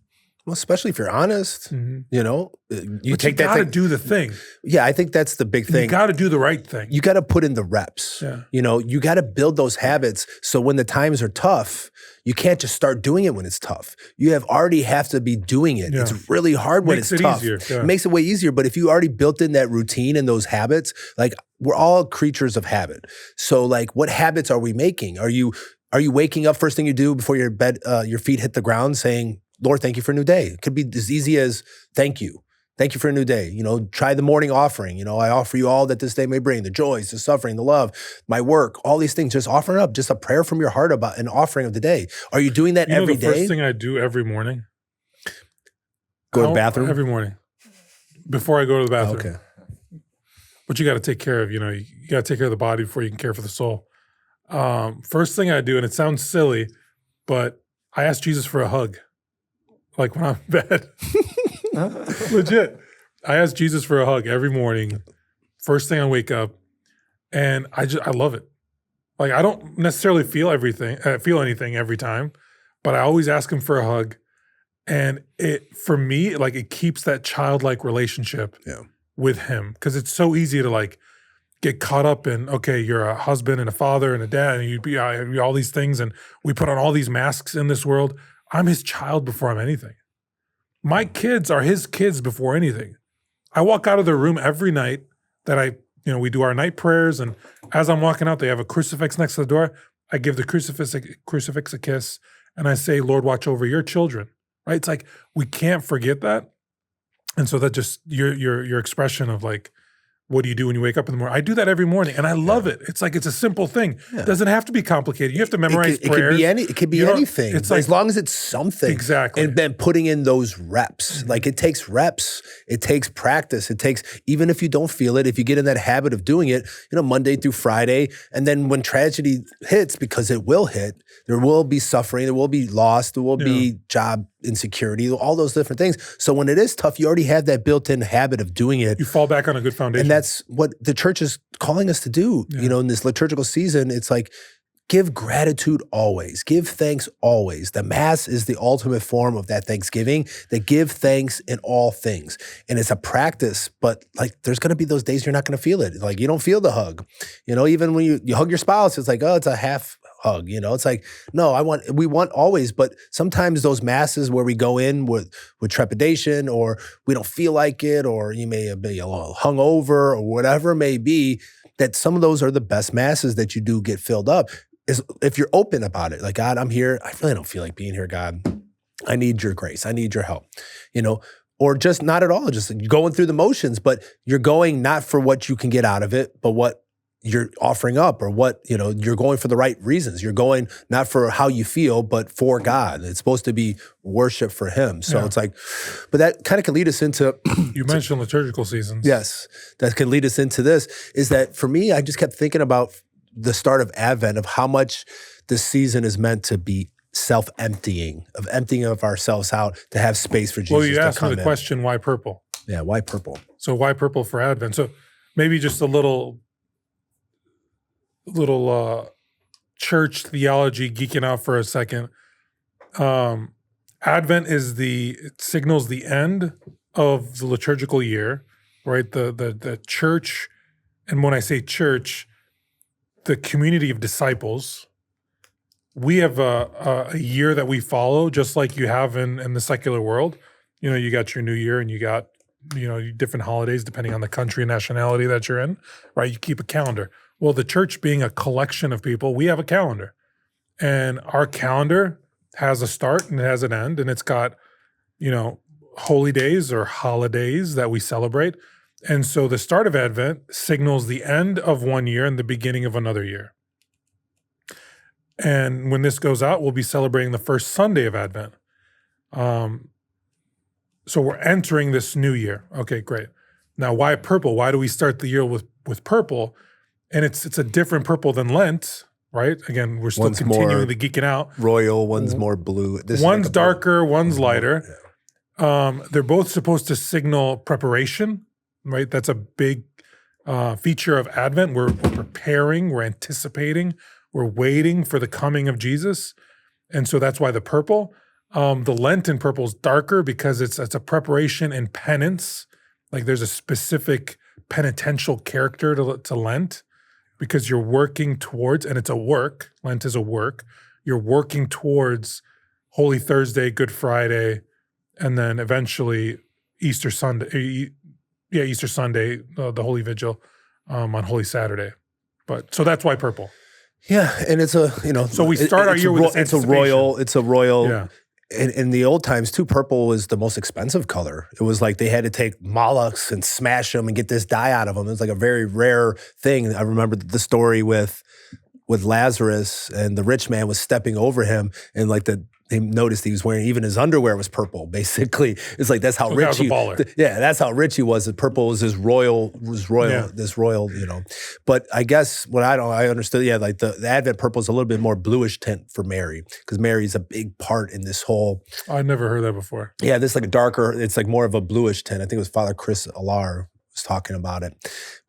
Well, especially if you're honest, you got to do the thing. Yeah, I think that's the big thing. You got to do the right thing. You got to put in the reps. Yeah. You got to build those habits. So when the times are tough, you can't just start doing it when it's tough. You already have to be doing it. Yeah. It's really hard when it's tough. Easier. Yeah. It makes it way easier. But if you already built in that routine and those habits, like we're all creatures of habit. So like, what habits are we making? Are you waking up first thing you do before your bed, your feet hit the ground, saying, Lord, thank you for a new day? It could be as easy as thank you. Thank you for a new day. Try the morning offering. I offer you all that this day may bring, the joys, the suffering, the love, my work, all these things. Just offer it up, just a prayer from your heart about an offering of the day. Are you doing that every day? The first thing I do every morning? Go to the bathroom? Every morning. Before I go to the bathroom. Okay. But you got to take care of, you got to take care of the body before you can care for the soul. First thing I do, and it sounds silly, but I ask Jesus for a hug. Like when I'm in bed. Legit. I ask Jesus for a hug every morning. First thing I wake up. And I love it. Like I don't necessarily feel anything every time, but I always ask him for a hug. And for me, like it keeps that childlike relationship with him. Because it's so easy to like get caught up in, okay, you're a husband and a father and a dad and you'd be all these things. And we put on all these masks in this world. I'm his child before I'm anything. My kids are his kids before anything. I walk out of their room every night that we do our night prayers, and as I'm walking out, they have a crucifix next to the door. I give the crucifix a kiss, and I say, Lord, watch over your children, right? It's like, we can't forget that. And so that just, your expression of like, what do you do when you wake up in the morning? I do that every morning, and I love it. It's like it's a simple thing. Yeah. It doesn't have to be complicated. You have to memorize prayers. It could be anything. It's like, as long as it's something. Exactly. And then putting in those reps. Like it takes reps. It takes practice. It takes, even if you don't feel it, if you get in that habit of doing it, Monday through Friday. And then when tragedy hits, because it will hit, there will be suffering, there will be loss, there will be job insecurity, all those different things. So when it is tough, you already have that built-in habit of doing it. You fall back on a good foundation. And that's what the church is calling us to do. In this liturgical season, it's like, give gratitude always. Give thanks always. The Mass is the ultimate form of that thanksgiving, that give thanks in all things. And it's a practice, but like there's going to be those days you're not going to feel it. Like you don't feel the hug. Even when you hug your spouse, it's like, oh, it's a half hug. It's like, no, we want always, but sometimes those Masses where we go in with trepidation, or we don't feel like it, or you may be a little hungover or whatever it may be, that some of those are the best Masses that you do get filled up. Is if you're open about it, like, God, I'm here. I really don't feel like being here, God. I need your grace. I need your help, or just not at all, just going through the motions, but you're going not for what you can get out of it, but what you're offering up, or what, you're going for the right reasons. You're going not for how you feel, but for God. It's supposed to be worship for him. So it's like, but that kind of can lead us into— You mentioned liturgical seasons. Yes, that can lead us into this, is that for me, I just kept thinking about the start of Advent, of how much this season is meant to be self-emptying, of emptying of ourselves out to have space for Jesus to come in. Well, you asked me the question, why purple? Yeah, why purple? So why purple for Advent? So maybe just a little church theology geeking out for a second. Advent it signals the end of the liturgical year, right? The church, and when I say church, the community of disciples, we have a year that we follow, just like you have in the secular world. You got your New Year, and you got different holidays depending on the country and nationality that you're in, right? You keep a calendar. Well, the church being a collection of people, we have a calendar, and our calendar has a start and it has an end, and it's got holy days or holidays that we celebrate. And so the start of Advent signals the end of one year and the beginning of another year. And when this goes out, we'll be celebrating the first Sunday of Advent. So we're entering this new year. Okay, great. Now, why purple? Why do we start the year with purple? And it's a different purple than Lent, right? Again, we're still continuing the geeking out. Royal, one's more blue. One's darker, one's lighter. They're both supposed to signal preparation, right? That's a big feature of Advent. We're preparing, we're anticipating, we're waiting for the coming of Jesus. And so that's why the purple. The Lenten purple is darker because it's a preparation and penance. Like there's a specific penitential character to Lent, because you're working towards, and it's a work, Lent is a work, you're working towards Holy Thursday, Good Friday, and then eventually Easter Sunday, the Holy Vigil on Holy Saturday. So that's why purple. Yeah, and it's a, So we start our year with this anticipation. It's a royal. Yeah. In the old times too, purple was the most expensive color. It was like they had to take mollusks and smash them and get this dye out of them. It was like a very rare thing. I remember the story with Lazarus, and the rich man was stepping over him, and like they noticed he was wearing, even his underwear was purple, basically. It's like, that's how rich he was. Yeah, that's how rich he was. The purple was this royal, But I guess what I understood, like the Advent purple is a little bit more bluish tint for Mary, because Mary's a big part in this whole. I'd never heard that before. Yeah, this like a darker, it's like more of a bluish tint. I think it was Father Chris Alar was talking about it.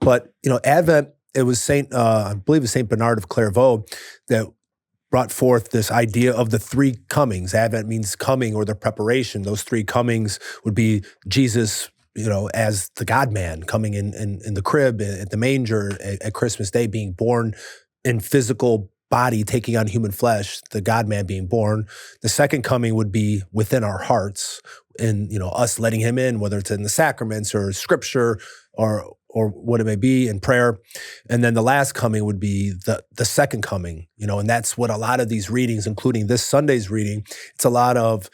But, Advent, it was I believe it was St. Bernard of Clairvaux that brought forth this idea of the three comings. Advent means coming, or the preparation. Those three comings would be Jesus, as the God-man coming in the crib, at the manger, at Christmas Day, being born in physical body, taking on human flesh, the God-man being born. The second coming would be within our hearts, and us letting him in, whether it's in the sacraments or scripture or what it may be in prayer. And then the last coming would be the second coming, and that's what a lot of these readings, including this Sunday's reading, it's a lot of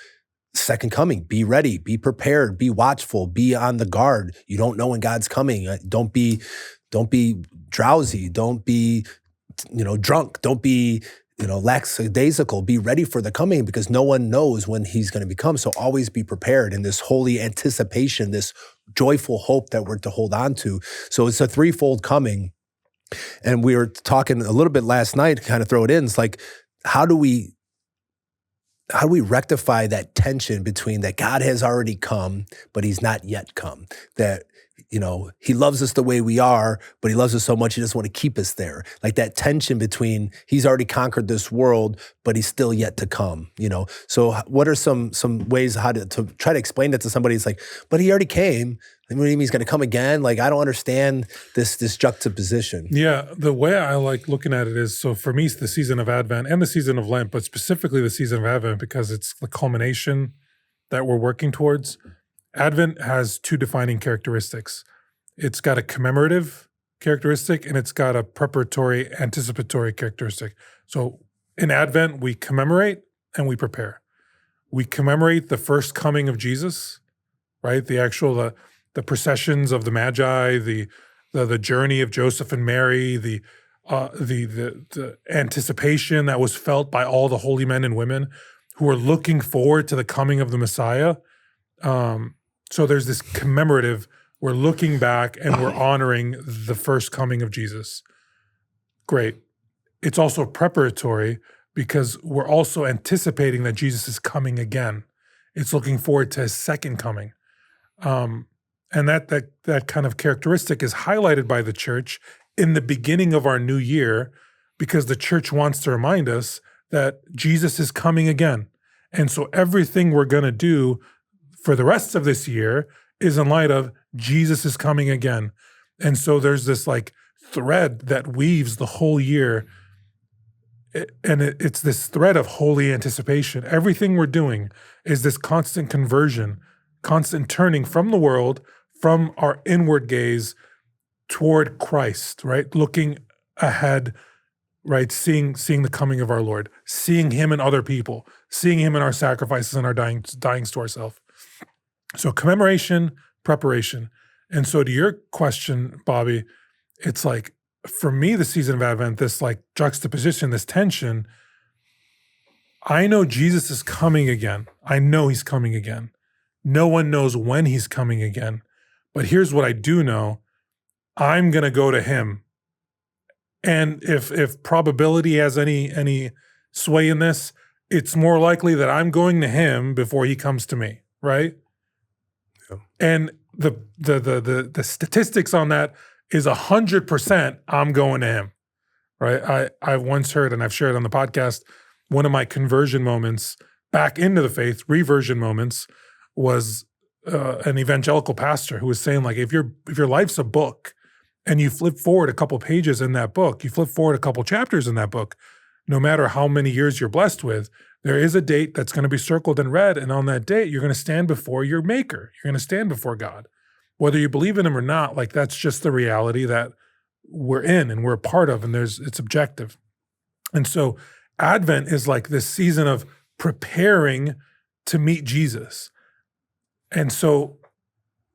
second coming. Be ready, be prepared, be watchful, be on the guard. You don't know when God's coming. Don't be drowsy. Don't be, drunk. Don't be, lackadaisical. Be ready for the coming, because no one knows when he's going to become. So always be prepared in this holy anticipation, this joyful hope that we're to hold on to. So it's a threefold coming. And we were talking a little bit last night to kind of throw it in. It's like, how do we rectify that tension between that God has already come, but he's not yet come? That, he loves us the way we are, but he loves us so much he doesn't want to keep us there. Like that tension between he's already conquered this world, but he's still yet to come, So what are some ways how to try to explain that to somebody? It's like, but he already came. What do you mean he's going to come again? Like, I don't understand this juxtaposition. Yeah, the way I like looking at it is, so for me, it's the season of Advent and the season of Lent, but specifically the season of Advent because it's the culmination that we're working towards. Advent has two defining characteristics. It's got a commemorative characteristic and it's got a preparatory, anticipatory characteristic. So in Advent, we commemorate and we prepare. We commemorate the first coming of Jesus, right? The processions of the Magi, the journey of Joseph and Mary, the anticipation that was felt by all the holy men and women who were looking forward to the coming of the Messiah. So there's this commemorative, we're looking back and we're honoring the first coming of Jesus. Great. It's also preparatory because we're also anticipating that Jesus is coming again. It's looking forward to his second coming. And that kind of characteristic is highlighted by the church in the beginning of our new year because the church wants to remind us that Jesus is coming again. And so everything we're going to do for the rest of this year is in light of Jesus is coming again. And so there's this like thread that weaves the whole year. And it's this thread of holy anticipation. Everything we're doing is this constant conversion, constant turning from the world, from our inward gaze toward Christ, right? Looking ahead, right? Seeing the coming of our Lord, seeing him in other people, seeing him in our sacrifices and our dying to ourselves. So commemoration, preparation. And so to your question, Bobby, it's like, for me, the season of Advent, this like juxtaposition, this tension, I know Jesus is coming again. I know he's coming again. No one knows when he's coming again. But here's what I do know. I'm going to go to him. And if probability has any sway in this, it's more likely that I'm going to him before he comes to me, right? Yeah. And the statistics on that is 100% I'm going to him, right? I once heard, and I've shared on the podcast, one of my conversion moments back into the faith, reversion moments, was an evangelical pastor who was saying, like, if your life's a book and you flip forward a couple pages in that book, you flip forward a couple chapters in that book, no matter how many years you're blessed with, there is a date that's going to be circled in red. And on that date, you're going to stand before your maker. You're going to stand before God. Whether you believe in him or not, like that's just the reality that we're in and we're a part of, and it's objective. And so Advent is like this season of preparing to meet Jesus. And so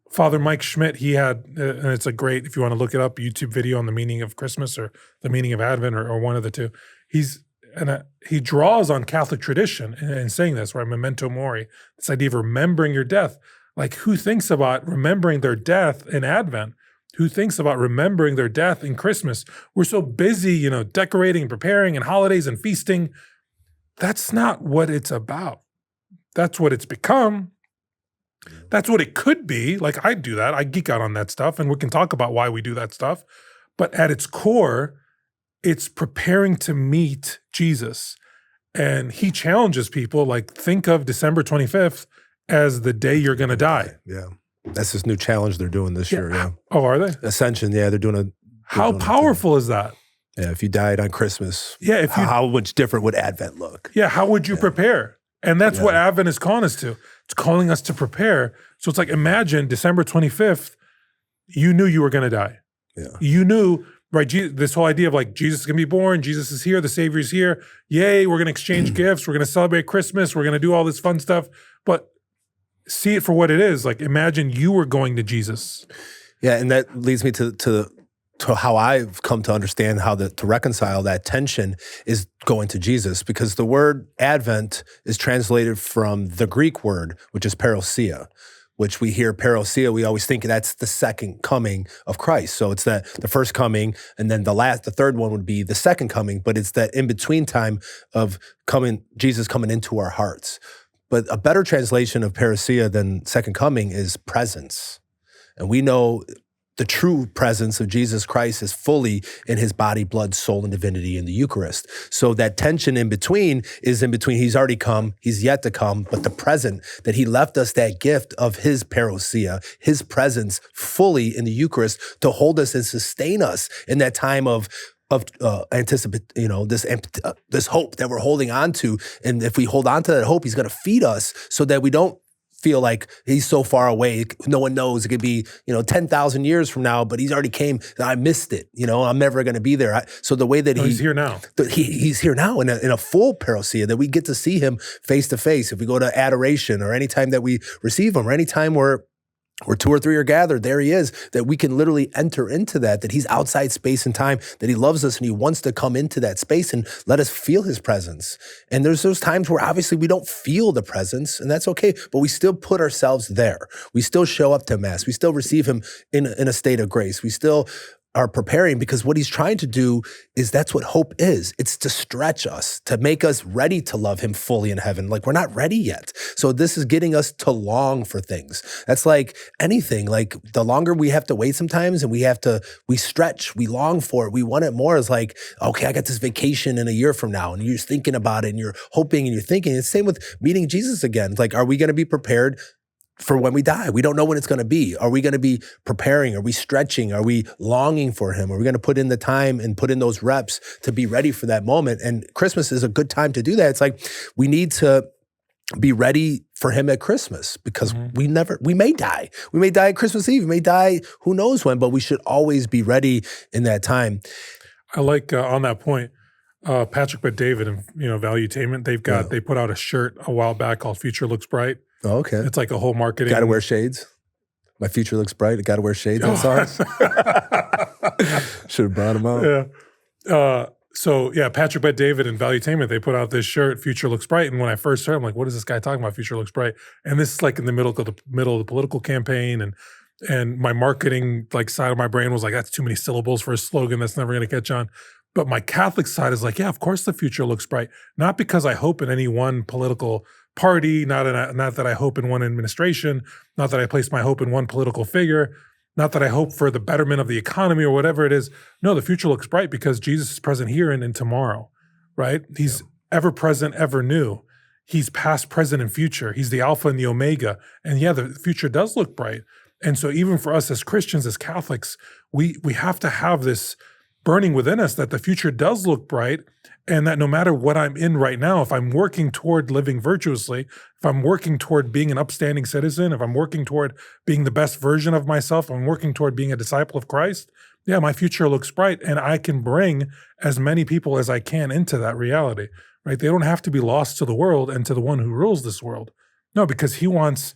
Father Mike Schmidt, he had, and it's a great, if you want to look it up, YouTube video on the meaning of Christmas or the meaning of Advent or one of the two. He draws on Catholic tradition in saying this, right? Memento mori, this idea of remembering your death. Like, who thinks about remembering their death in Advent? Who thinks about remembering their death in Christmas? We're so busy, decorating and preparing and holidays and feasting. That's not what it's about. That's what it's become. That's what it could be. Like, I do that. I geek out on that stuff, and we can talk about why we do that stuff. But at its core, it's preparing to meet Jesus. And he challenges people, like, think of December 25th as the day you're going to die. Yeah. That's this new challenge they're doing this year. Yeah. Oh, are they? Ascension. Yeah. They're doing How powerful is that? Yeah. If you died on Christmas, yeah. How much different would Advent look? Yeah. How would you prepare? And that's what Advent is calling us to. It's calling us to prepare. So it's like, imagine December 25th, you knew you were going to die. Yeah. You knew right? This whole idea of like Jesus is going to be born, Jesus is here, the Savior is here. Yay, we're going to exchange gifts. We're going to celebrate Christmas. We're going to do all this fun stuff. But see it for what it is. Like imagine you were going to Jesus. Yeah, and that leads me to how I've come to understand how to reconcile that tension is going to Jesus, because the word Advent is translated from the Greek word, which is parousia, which we hear parousia, we always think that's the second coming of Christ. So it's the first coming, and then the third one would be the second coming, but it's that in-between time of Jesus coming into our hearts. But a better translation of parousia than second coming is presence. And we know the true presence of Jesus Christ is fully in his body, blood, soul, and divinity in the Eucharist. So that tension in between is in between. He's already come, he's yet to come, but the present, that he left us that gift of his parousia, his presence fully in the Eucharist to hold us and sustain us in that time of anticipate, this hope that we're holding on to. And if we hold on to that hope, he's going to feed us so that we don't feel like he's so far away. No one knows. It could be, 10,000 years from now, but he's already came. I missed it. I'm never going to be there. So the way that he's here now. He's here now in a full parousia, that we get to see him face to face. If we go to adoration, or anytime that we receive him, or anytime where two or three are gathered, there he is, that we can literally enter into that he's outside space and time, that he loves us and he wants to come into that space and let us feel his presence. And there's those times where obviously we don't feel the presence, and that's okay, but we still put ourselves there. We still show up to Mass. We still receive him in a state of grace. We still are preparing, because what he's trying to do is, that's what hope is. It's to stretch us, to make us ready to love him fully in heaven. Like, we're not ready yet. So this is getting us to long for things. That's like anything. Like, the longer we have to wait sometimes, and we stretch, we long for it, we want it more. It's like, okay, I got this vacation in a year from now, and you're just thinking about it, and you're hoping and you're thinking. It's the same with meeting Jesus again. It's like, are we going to be prepared for when we die? We don't know when it's going to be. Are we going to be preparing? Are we stretching? Are we longing for him? Are we going to put in the time and put in those reps to be ready for that moment? And Christmas is a good time to do that. It's like, we need to be ready for him at Christmas, because we may die. We may die at Christmas Eve. We may die who knows when, but we should always be ready in that time. I like on that point, Patrick Bet-David and Valuetainment, they put out a shirt a while back called Future Looks Bright. Oh, okay. It's like a whole marketing. Got to wear shades. My future looks bright. I got to wear shades. I'm sorry. Should have brought them out. Yeah. So Patrick Bet-David and Valuetainment, they put out this shirt, Future Looks Bright. And when I first heard, I'm like, what is this guy talking about? Future Looks Bright. And this is like in the middle of the political campaign, and my marketing side of my brain was like, that's too many syllables for a slogan. That's never going to catch on. But my Catholic side is like, yeah, of course the future looks bright. Not because I hope in any one political party, not that I hope in one administration, not that I place my hope in one political figure, not that I hope for the betterment of the economy or whatever it is. No, the future looks bright because Jesus is present here and tomorrow, right? He's ever present, ever new. He's past, present, and future. He's the Alpha and the Omega. And the future does look bright. And so even for us as Christians, as Catholics, we have to have this burning within us that the future does look bright, and that no matter what I'm in right now, if I'm working toward living virtuously, if I'm working toward being an upstanding citizen, if I'm working toward being the best version of myself, if I'm working toward being a disciple of Christ, my future looks bright, and I can bring as many people as I can into that reality, right? They don't have to be lost to the world and to the one who rules this world. No, because he wants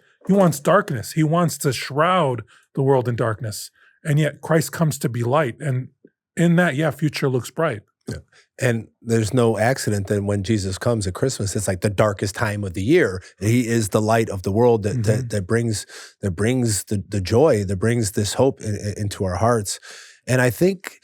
darkness. He wants to shroud the world in darkness. And yet Christ comes to be light. And in that, future looks bright. Yeah. And there's no accident that when Jesus comes at Christmas, it's like the darkest time of the year. He is the light of the world that brings the joy, that brings this hope into our hearts. And I think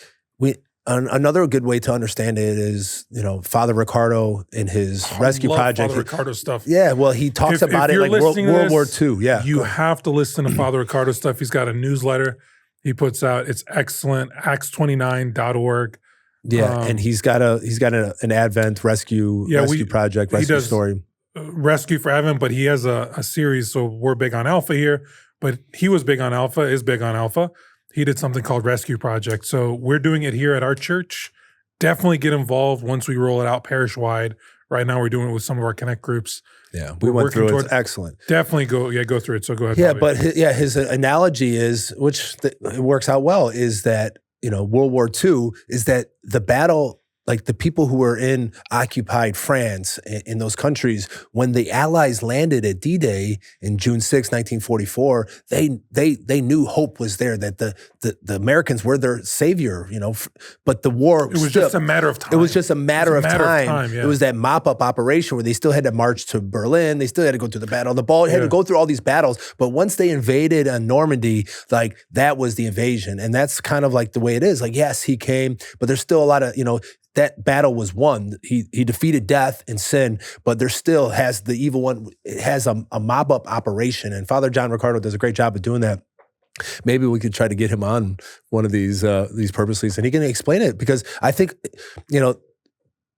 another good way to understand it is, Father Ricardo in his rescue project. Father Ricardo stuff. Yeah, well, he talks about it like World War II. Yeah, you have to listen to Father Ricardo stuff. He's got a newsletter he puts out. It's excellent. Acts29.org. Yeah, and he's got an Advent rescue project, rescue story. Rescue for Advent, but he has a series. So we're big on Alpha here, but he was big on Alpha, is big on Alpha. He did something called Rescue Project. So we're doing it here at our church. Definitely get involved once we roll it out parish-wide. Right now we're doing it with some of our Connect groups. Yeah, we went through it. It's excellent. Definitely go through it. So go ahead. Yeah, Bobby. but his analogy is, which it works out well, is that World War II is that the battle, like the people who were in occupied France in those countries, when the Allies landed at D-Day in June 6, 1944, they knew hope was there, that the Americans were their savior, but the war it was just a matter of time. It was just a matter of time. Yeah. It was that mop-up operation where they still had to march to Berlin. They still had to go through the battle. The ball had to go through all these battles. But once they invaded Normandy, like that was the invasion. And that's kind of like the way it is. Like, yes, he came, but there's still a lot of, that battle was won. He defeated death and sin, but there still has the evil one. It has a mob-up operation. And Father John Ricardo does a great job of doing that. Maybe we could try to get him on one of these purposely, and he can explain it, because I think,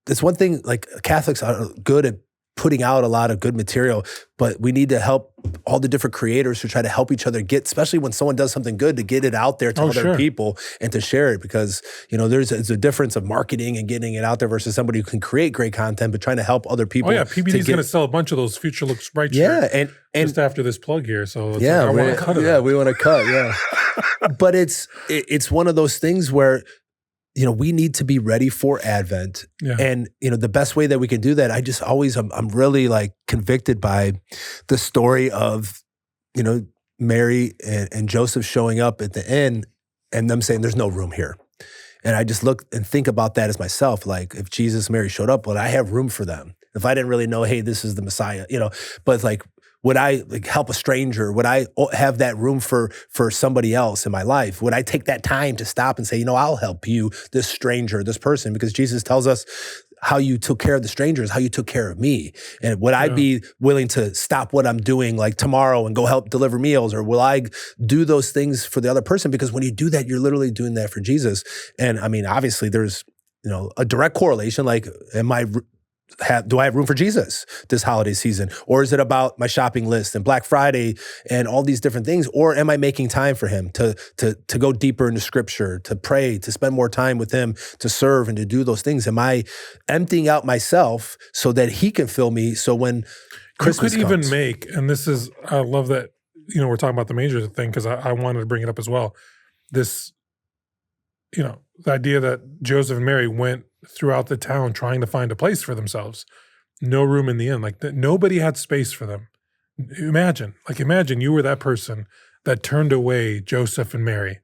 it's one thing, like Catholics are good at putting out a lot of good material, but we need to help all the different creators who try to help each other get, especially when someone does something good, to get it out there to other people and to share it, because, there's a difference of marketing and getting it out there versus somebody who can create great content, but trying to help other people. Oh yeah, PBD's going to sell a bunch of those Future Looks Bright shirts. And just after this plug here, so it's I want to cut it. Yeah, we want to cut. Yeah, but it's one of those things where, we need to be ready for Advent. Yeah. And, the best way that we can do that, I'm really like convicted by the story of, Mary and Joseph showing up at the inn and them saying, there's no room here. And I just look and think about that as myself. Like, if Jesus and Mary showed up, would I have room for them? If I didn't really know, hey, this is the Messiah, but like, would I help a stranger? Would I have that room for somebody else in my life? Would I take that time to stop and say, I'll help you, this stranger, this person? Because Jesus tells us how you took care of the strangers, how you took care of me. And would I be willing to stop what I'm doing like tomorrow and go help deliver meals? Or will I do those things for the other person? Because when you do that, you're literally doing that for Jesus. And I mean, obviously there's, a direct correlation. Like, do I have room for Jesus this holiday season? Or is it about my shopping list and Black Friday and all these different things? Or am I making time for him to go deeper into scripture, to pray, to spend more time with him, to serve and to do those things? Am I emptying out myself so that he can fill me? So when Christmas comes. You could even make, and this is, I love that, we're talking about the manger thing, because I wanted to bring it up as well. This, the idea that Joseph and Mary went throughout the town trying to find a place for themselves. No room in the inn. Like, nobody had space for them. Imagine you were that person that turned away Joseph and Mary,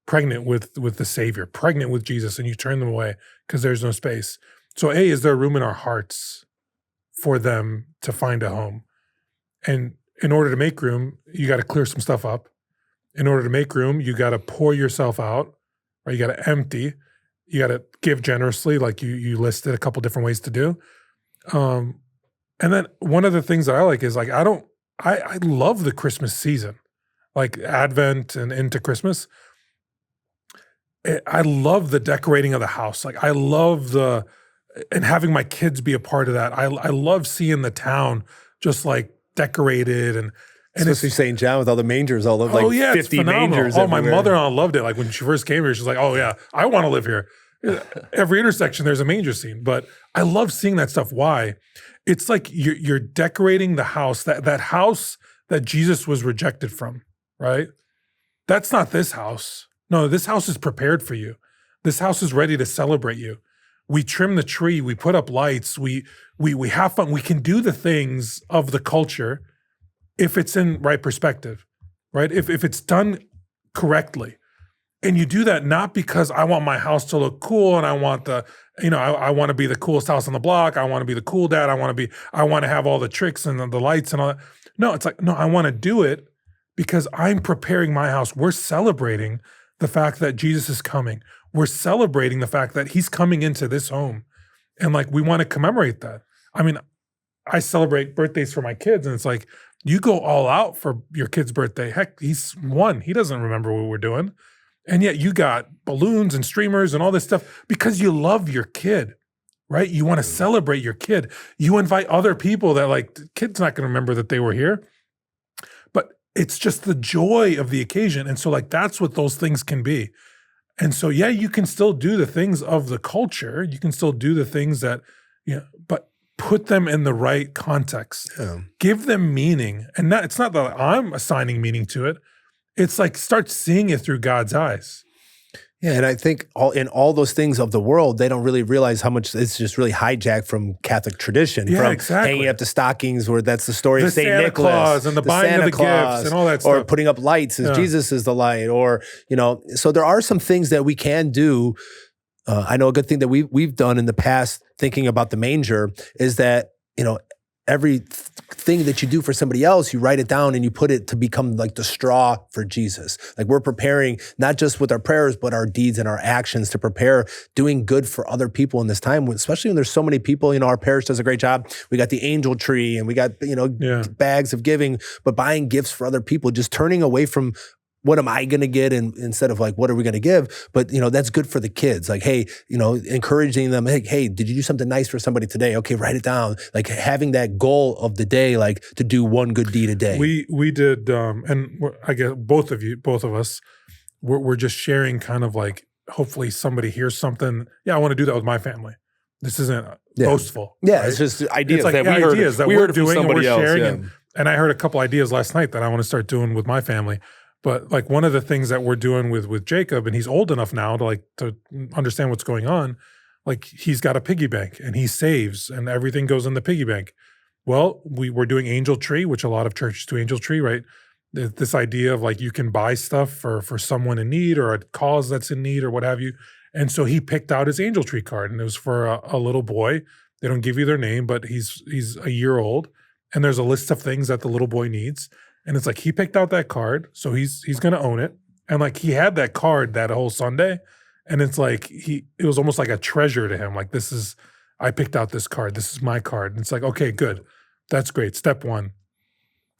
pregnant with the Savior, pregnant with Jesus, and you turn them away because there's no space. So is there room in our hearts for them to find a home? And in order to make room, you got to clear some stuff up. In order to make room, you got to pour yourself out, or you got to empty. You got to give generously, like you listed a couple different ways to do. And then one of the things that I like is, like, I love the Christmas season, like Advent and into Christmas. I love the decorating of the house. Like, I love and having my kids be a part of that. I love seeing the town just like decorated and especially St. John with all the mangers all over, like 50 mangers. Oh, my mother-in-law loved it. Like, when she first came here, she's like, oh yeah, I want to live here. Every intersection, there's a manger scene. But I love seeing that stuff. Why? It's like you're decorating the house, that house that Jesus was rejected from, right? That's not this house. No, this house is prepared for you. This house is ready to celebrate you. We trim the tree, we put up lights, we have fun. We can do the things of the culture if it's in right perspective, right? If it's done correctly. And you do that not because I want my house to look cool and I want I want to be the coolest house on the block. I want to be the cool dad. I want to have all the tricks and the lights and all that. No, it's like, no, I want to do it because I'm preparing my house. We're celebrating the fact that Jesus is coming. We're celebrating the fact that he's coming into this home. And like, we want to commemorate that. I mean, I celebrate birthdays for my kids, and it's like, you go all out for your kid's birthday. Heck, he's one. He doesn't remember what we're doing. And yet you got balloons and streamers and all this stuff because you love your kid, right? You want to celebrate your kid. You invite other people that, like, the kid's not going to remember that they were here. But it's just the joy of the occasion. And so, like, that's what those things can be. And so, yeah, you can still do the things of the culture. You can still do the things that, but put them in the right context. Yeah. Give them meaning. And it's not that I'm assigning meaning to it. It's like, start seeing it through God's eyes. Yeah, and I think in all those things of the world, they don't really realize how much it's just really hijacked from Catholic tradition, Yeah, from exactly. hanging up the stockings where that's the story The of St. Santa Nicholas. Claus and the buying Santa of the Claus, gifts and all that or stuff. putting up lights as Jesus is the light, or, so there are some things that we can do. I know a good thing that we've done in the past thinking about the manger is that, every thing that you do for somebody else, you write it down and you put it to become like the straw for Jesus. Like we're preparing not just with our prayers, but our deeds and our actions to prepare doing good for other people in this time, especially when there's so many people. Our parish does a great job. We got the angel tree and we got, bags of giving, but buying gifts for other people, just turning away from what am I going to get? And instead of like, what are we going to give? But, that's good for the kids. Like, hey, encouraging them, hey, did you do something nice for somebody today? Okay, write it down. Like having that goal of the day, like to do one good deed a day. We did, and I guess both of us, we're just sharing kind of like, hopefully somebody hears something. Yeah, I want to do that with my family. This isn't boastful. Yeah, right? it's just ideas it's like, that we heard. Ideas that we we're heard doing and we're sharing. Yeah. And I heard a couple ideas last night that I want to start doing with my family. But like one of the things that we're doing with Jacob, and he's old enough now to understand what's going on, like he's got a piggy bank and he saves and everything goes in the piggy bank. Well, we're doing Angel Tree, which a lot of churches do Angel Tree, right? This idea of like you can buy stuff for someone in need or a cause that's in need or what have you. And so he picked out his Angel Tree card, and it was for a little boy. They don't give you their name, but he's a year old, and there's a list of things that the little boy needs. And it's like he picked out that card, so he's going to own it. And like he had that card that whole Sunday, and it's like it was almost like a treasure to him. Like I picked out this card. This is my card. And it's like, okay, good. That's great. Step one.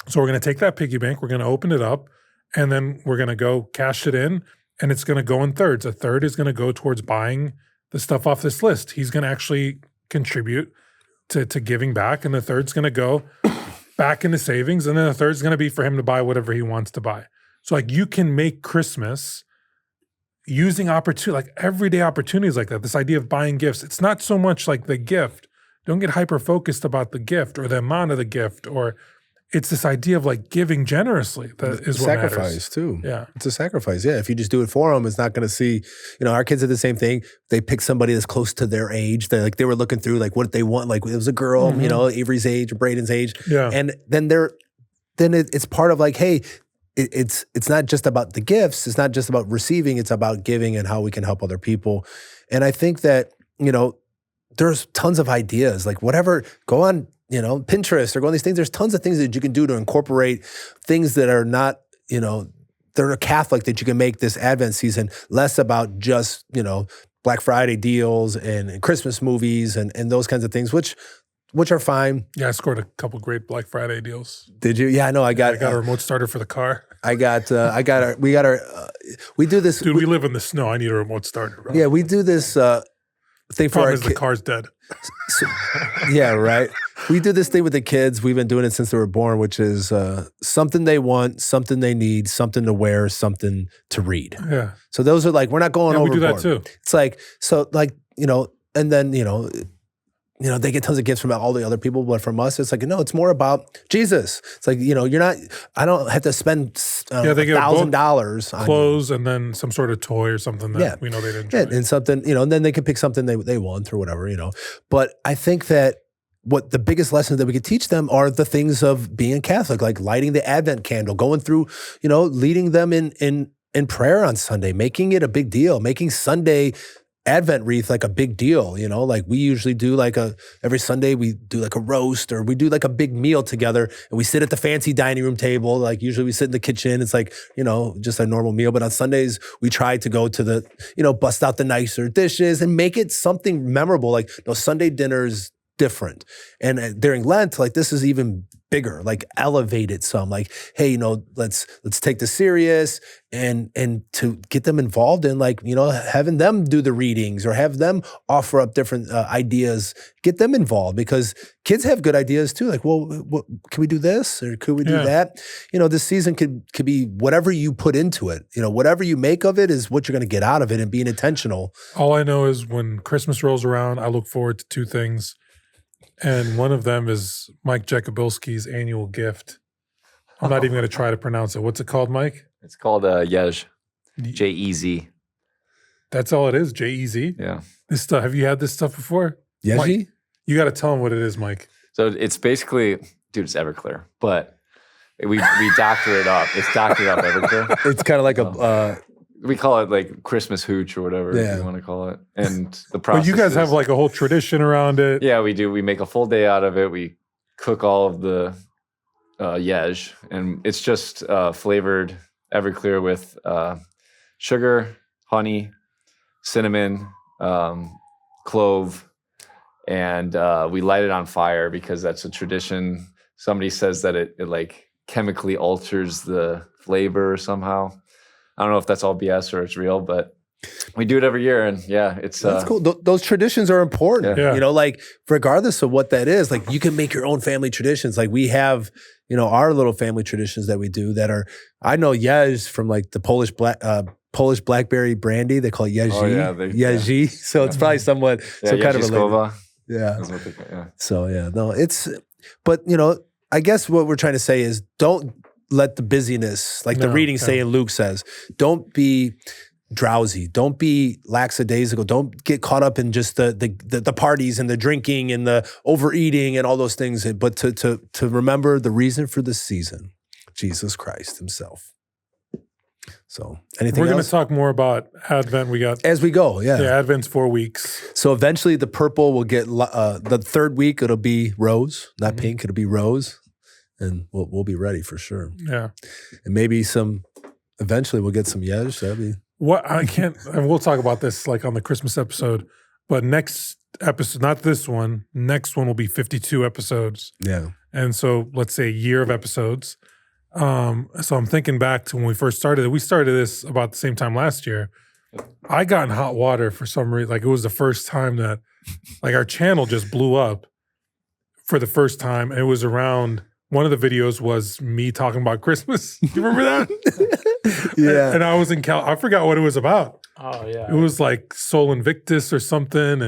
So we're going to take that piggy bank, we're going to open it up, and then we're going to go cash it in, and it's going to go in thirds. A third is going to go towards buying the stuff off this list. He's going to actually contribute to giving back, and the third's going to go back into savings, and then the third's going to be for him to buy whatever he wants to buy. So like you can make Christmas using like everyday opportunities like that. This idea of buying gifts, it's not so much like the gift. Don't get hyper focused about the gift or the amount of the gift, or it's this idea of like giving generously that is what matters. Sacrifice too. Yeah. It's a sacrifice. Yeah. If you just do it for them, it's not going to see, our kids did the same thing. They picked somebody that's close to their age. They were looking through like what they want. Like it was a girl, Avery's age or Braden's age. Yeah. And then it's part of like, hey, it's not just about the gifts. It's not just about receiving. It's about giving and how we can help other people. And I think that, there's tons of ideas, like whatever, go on, Pinterest or go on these things. There's tons of things that you can do to incorporate things that are not, they're Catholic, that you can make this Advent season less about just, Black Friday deals and Christmas movies and those kinds of things, which are fine. Yeah, I scored a couple great Black Friday deals. Did you? Yeah, I know. I got a remote starter for the car. we do this. Dude, we live in the snow. I need a remote starter, bro. Yeah, we do this thing for our kids. The car's dead. So, yeah, right. We do this thing with the kids. We've been doing it since they were born, which is something they want, something they need, something to wear, something to read. Yeah. So those are like, we're not going overboard. We do that too. It's like, so like, and then, they get tons of gifts from all the other people, but from us, it's like, no, it's more about Jesus. It's like, I don't have to spend they get $1,000 on clothes and then some sort of toy or something that we know they'd enjoy. Yeah, and something, and then they can pick something they want or whatever, But I think that what the biggest lessons that we could teach them are the things of being Catholic, like lighting the Advent candle, going through, leading them in prayer on Sunday, making it a big deal, making Sunday Advent wreath like a big deal, like we usually do every Sunday we do like a roast or we do like a big meal together and we sit at the fancy dining room table. Like usually we sit in the kitchen. It's like, just a normal meal. But on Sundays we try to go to the, bust out the nicer dishes and make it something memorable. Like Sunday dinner's different. And during Lent, like this is even bigger, like elevate it some, like, hey, let's take this serious and to get them involved in like, having them do the readings or have them offer up different ideas, get them involved because kids have good ideas too. Like, well, can we do this or could we do that? This season could be whatever you put into it, whatever you make of it is what you're going to get out of it and being intentional. All I know is when Christmas rolls around, I look forward to two things. And one of them is Mike Jacobilski's annual gift. I'm not even going to try to pronounce it. What's it called, Mike? It's called Yez, Jez. That's all it is. J-E-Z. Yeah. This stuff. Have you had this stuff before? Yeji? Mike, you got to tell them what it is, Mike. So it's basically, dude, it's Everclear, but we doctor it up. It's doctored up Everclear. It's kind of like a we call it like Christmas hooch or whatever you want to call it. And the process. But you guys have like a whole tradition around it. Yeah, we do. We make a full day out of it. We cook all of the Yej, and it's just flavored Everclear with sugar, honey, cinnamon, clove, and we light it on fire because that's a tradition. Somebody says that it like chemically alters the flavor somehow. I don't know if that's all BS or it's real, but we do it every year, and yeah, it's that's cool. Those traditions are important. Yeah. You know, like regardless of what that is, like you can make your own family traditions. Like we have, you know, our little family traditions that we do that are. I know Yej from like the Polish blackberry brandy. They call it Yeji. Oh, yeah, Yeji. Yeah. So it's probably somewhat some kind of related. Yeah. That's what yeah. So yeah, no, it's. But you know, I guess what we're trying to say is don't let the busyness, like the reading say in Luke says, don't be drowsy. Don't be lackadaisical. Don't get caught up in just the parties and the drinking and the overeating and all those things. But to remember the reason for the season, Jesus Christ Himself. So anything We're else? going to talk more about Advent. We got as we go. Yeah, Advent's 4 weeks. So eventually the purple will get the third week. It'll be rose, not pink. It'll be rose, and we'll be ready for sure. Yeah, and maybe eventually we'll get some Yej. That'd be. What I can't, and we'll talk about this like on the Christmas episode, but next episode, not this one, next one will be 52 episodes. Yeah. And so let's say a year of episodes. So I'm thinking back to when we first started it. We started this about the same time last year. I got in hot water for some reason. Like it was the first time that like our channel just blew up for the first time. And it was around, one of the videos was me talking about Christmas. You remember that? Yeah. And I was in I forgot what it was about. Oh yeah. It was like Sol Invictus or something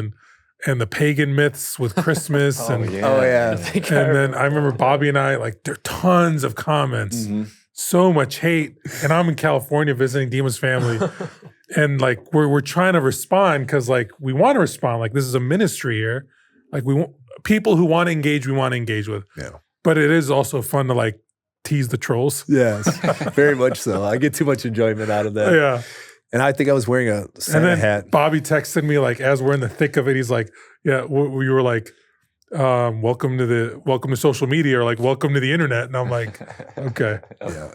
and the pagan myths with Christmas. Oh yeah. And then I remember Bobby and I, like there are tons of comments, so much hate. And I'm in California visiting Dima's family. And like we're trying to respond because like we want to respond. Like this is a ministry here. Like we want people who want to engage, we want to engage with. Yeah. But it is also fun to like tease the trolls. Yes, very much so. I get too much enjoyment out of that. Yeah. And I think I was wearing a Santa hat. Bobby texted me like as we're in the thick of it, he's like, yeah, we were like, welcome to social media, or like welcome to the internet. And I'm like, okay. Yeah.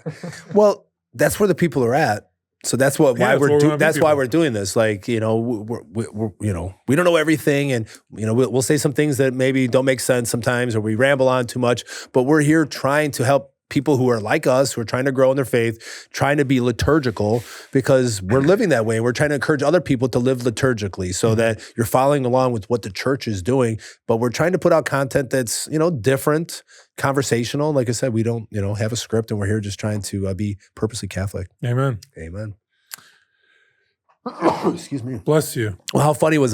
Well, that's where the people are at. So that's why we're doing this. Like, you know, we're you know, we don't know everything, and you know, we'll say some things that maybe don't make sense sometimes, or we ramble on too much, but we're here trying to help people who are like us, who are trying to grow in their faith, trying to be liturgical, because we're living that way. We're trying to encourage other people to live liturgically so that you're following along with what the church is doing. But we're trying to put out content that's, you know, different, conversational. Like I said, we don't, you know, have a script, and we're here just trying to be purposely Catholic. Amen. Amen. Excuse me. Bless you. Well, how funny was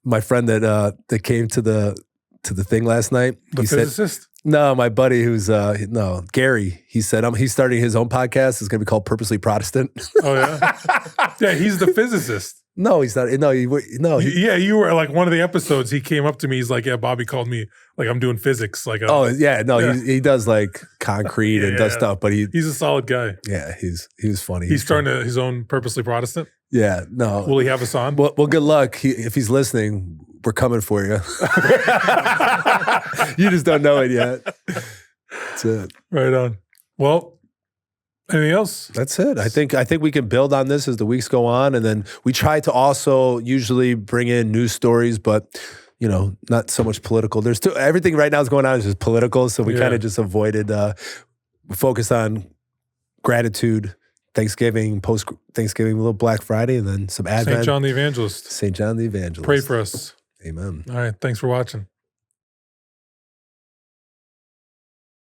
my friend that came to the thing last night? The physicist? No, my buddy who's Gary. He said he's starting his own podcast. It's going to be called Purposely Protestant. Oh yeah, yeah. He's the physicist. No, he's not. No, yeah, you were like one of the episodes. He came up to me. He's like, "Yeah, Bobby called me. Like I'm doing physics. Like, he does like concrete and does stuff. But he's a solid guy. Yeah, he was funny. He's starting his own Purposely Protestant. Yeah, no. Will he have us on? Well, good luck. If he's listening, we're coming for you. You just don't know it yet. That's it. Right on. Well, anything else? That's it. I think we can build on this as the weeks go on, and then we try to also usually bring in news stories, but you know, not so much political. There's everything right now is going on is just political, so we kind of just avoided. We focus on gratitude, Thanksgiving, post Thanksgiving, a little Black Friday, and then some Advent. St. John the Evangelist. St. John the Evangelist. Pray for us. Amen. All right. Thanks for watching.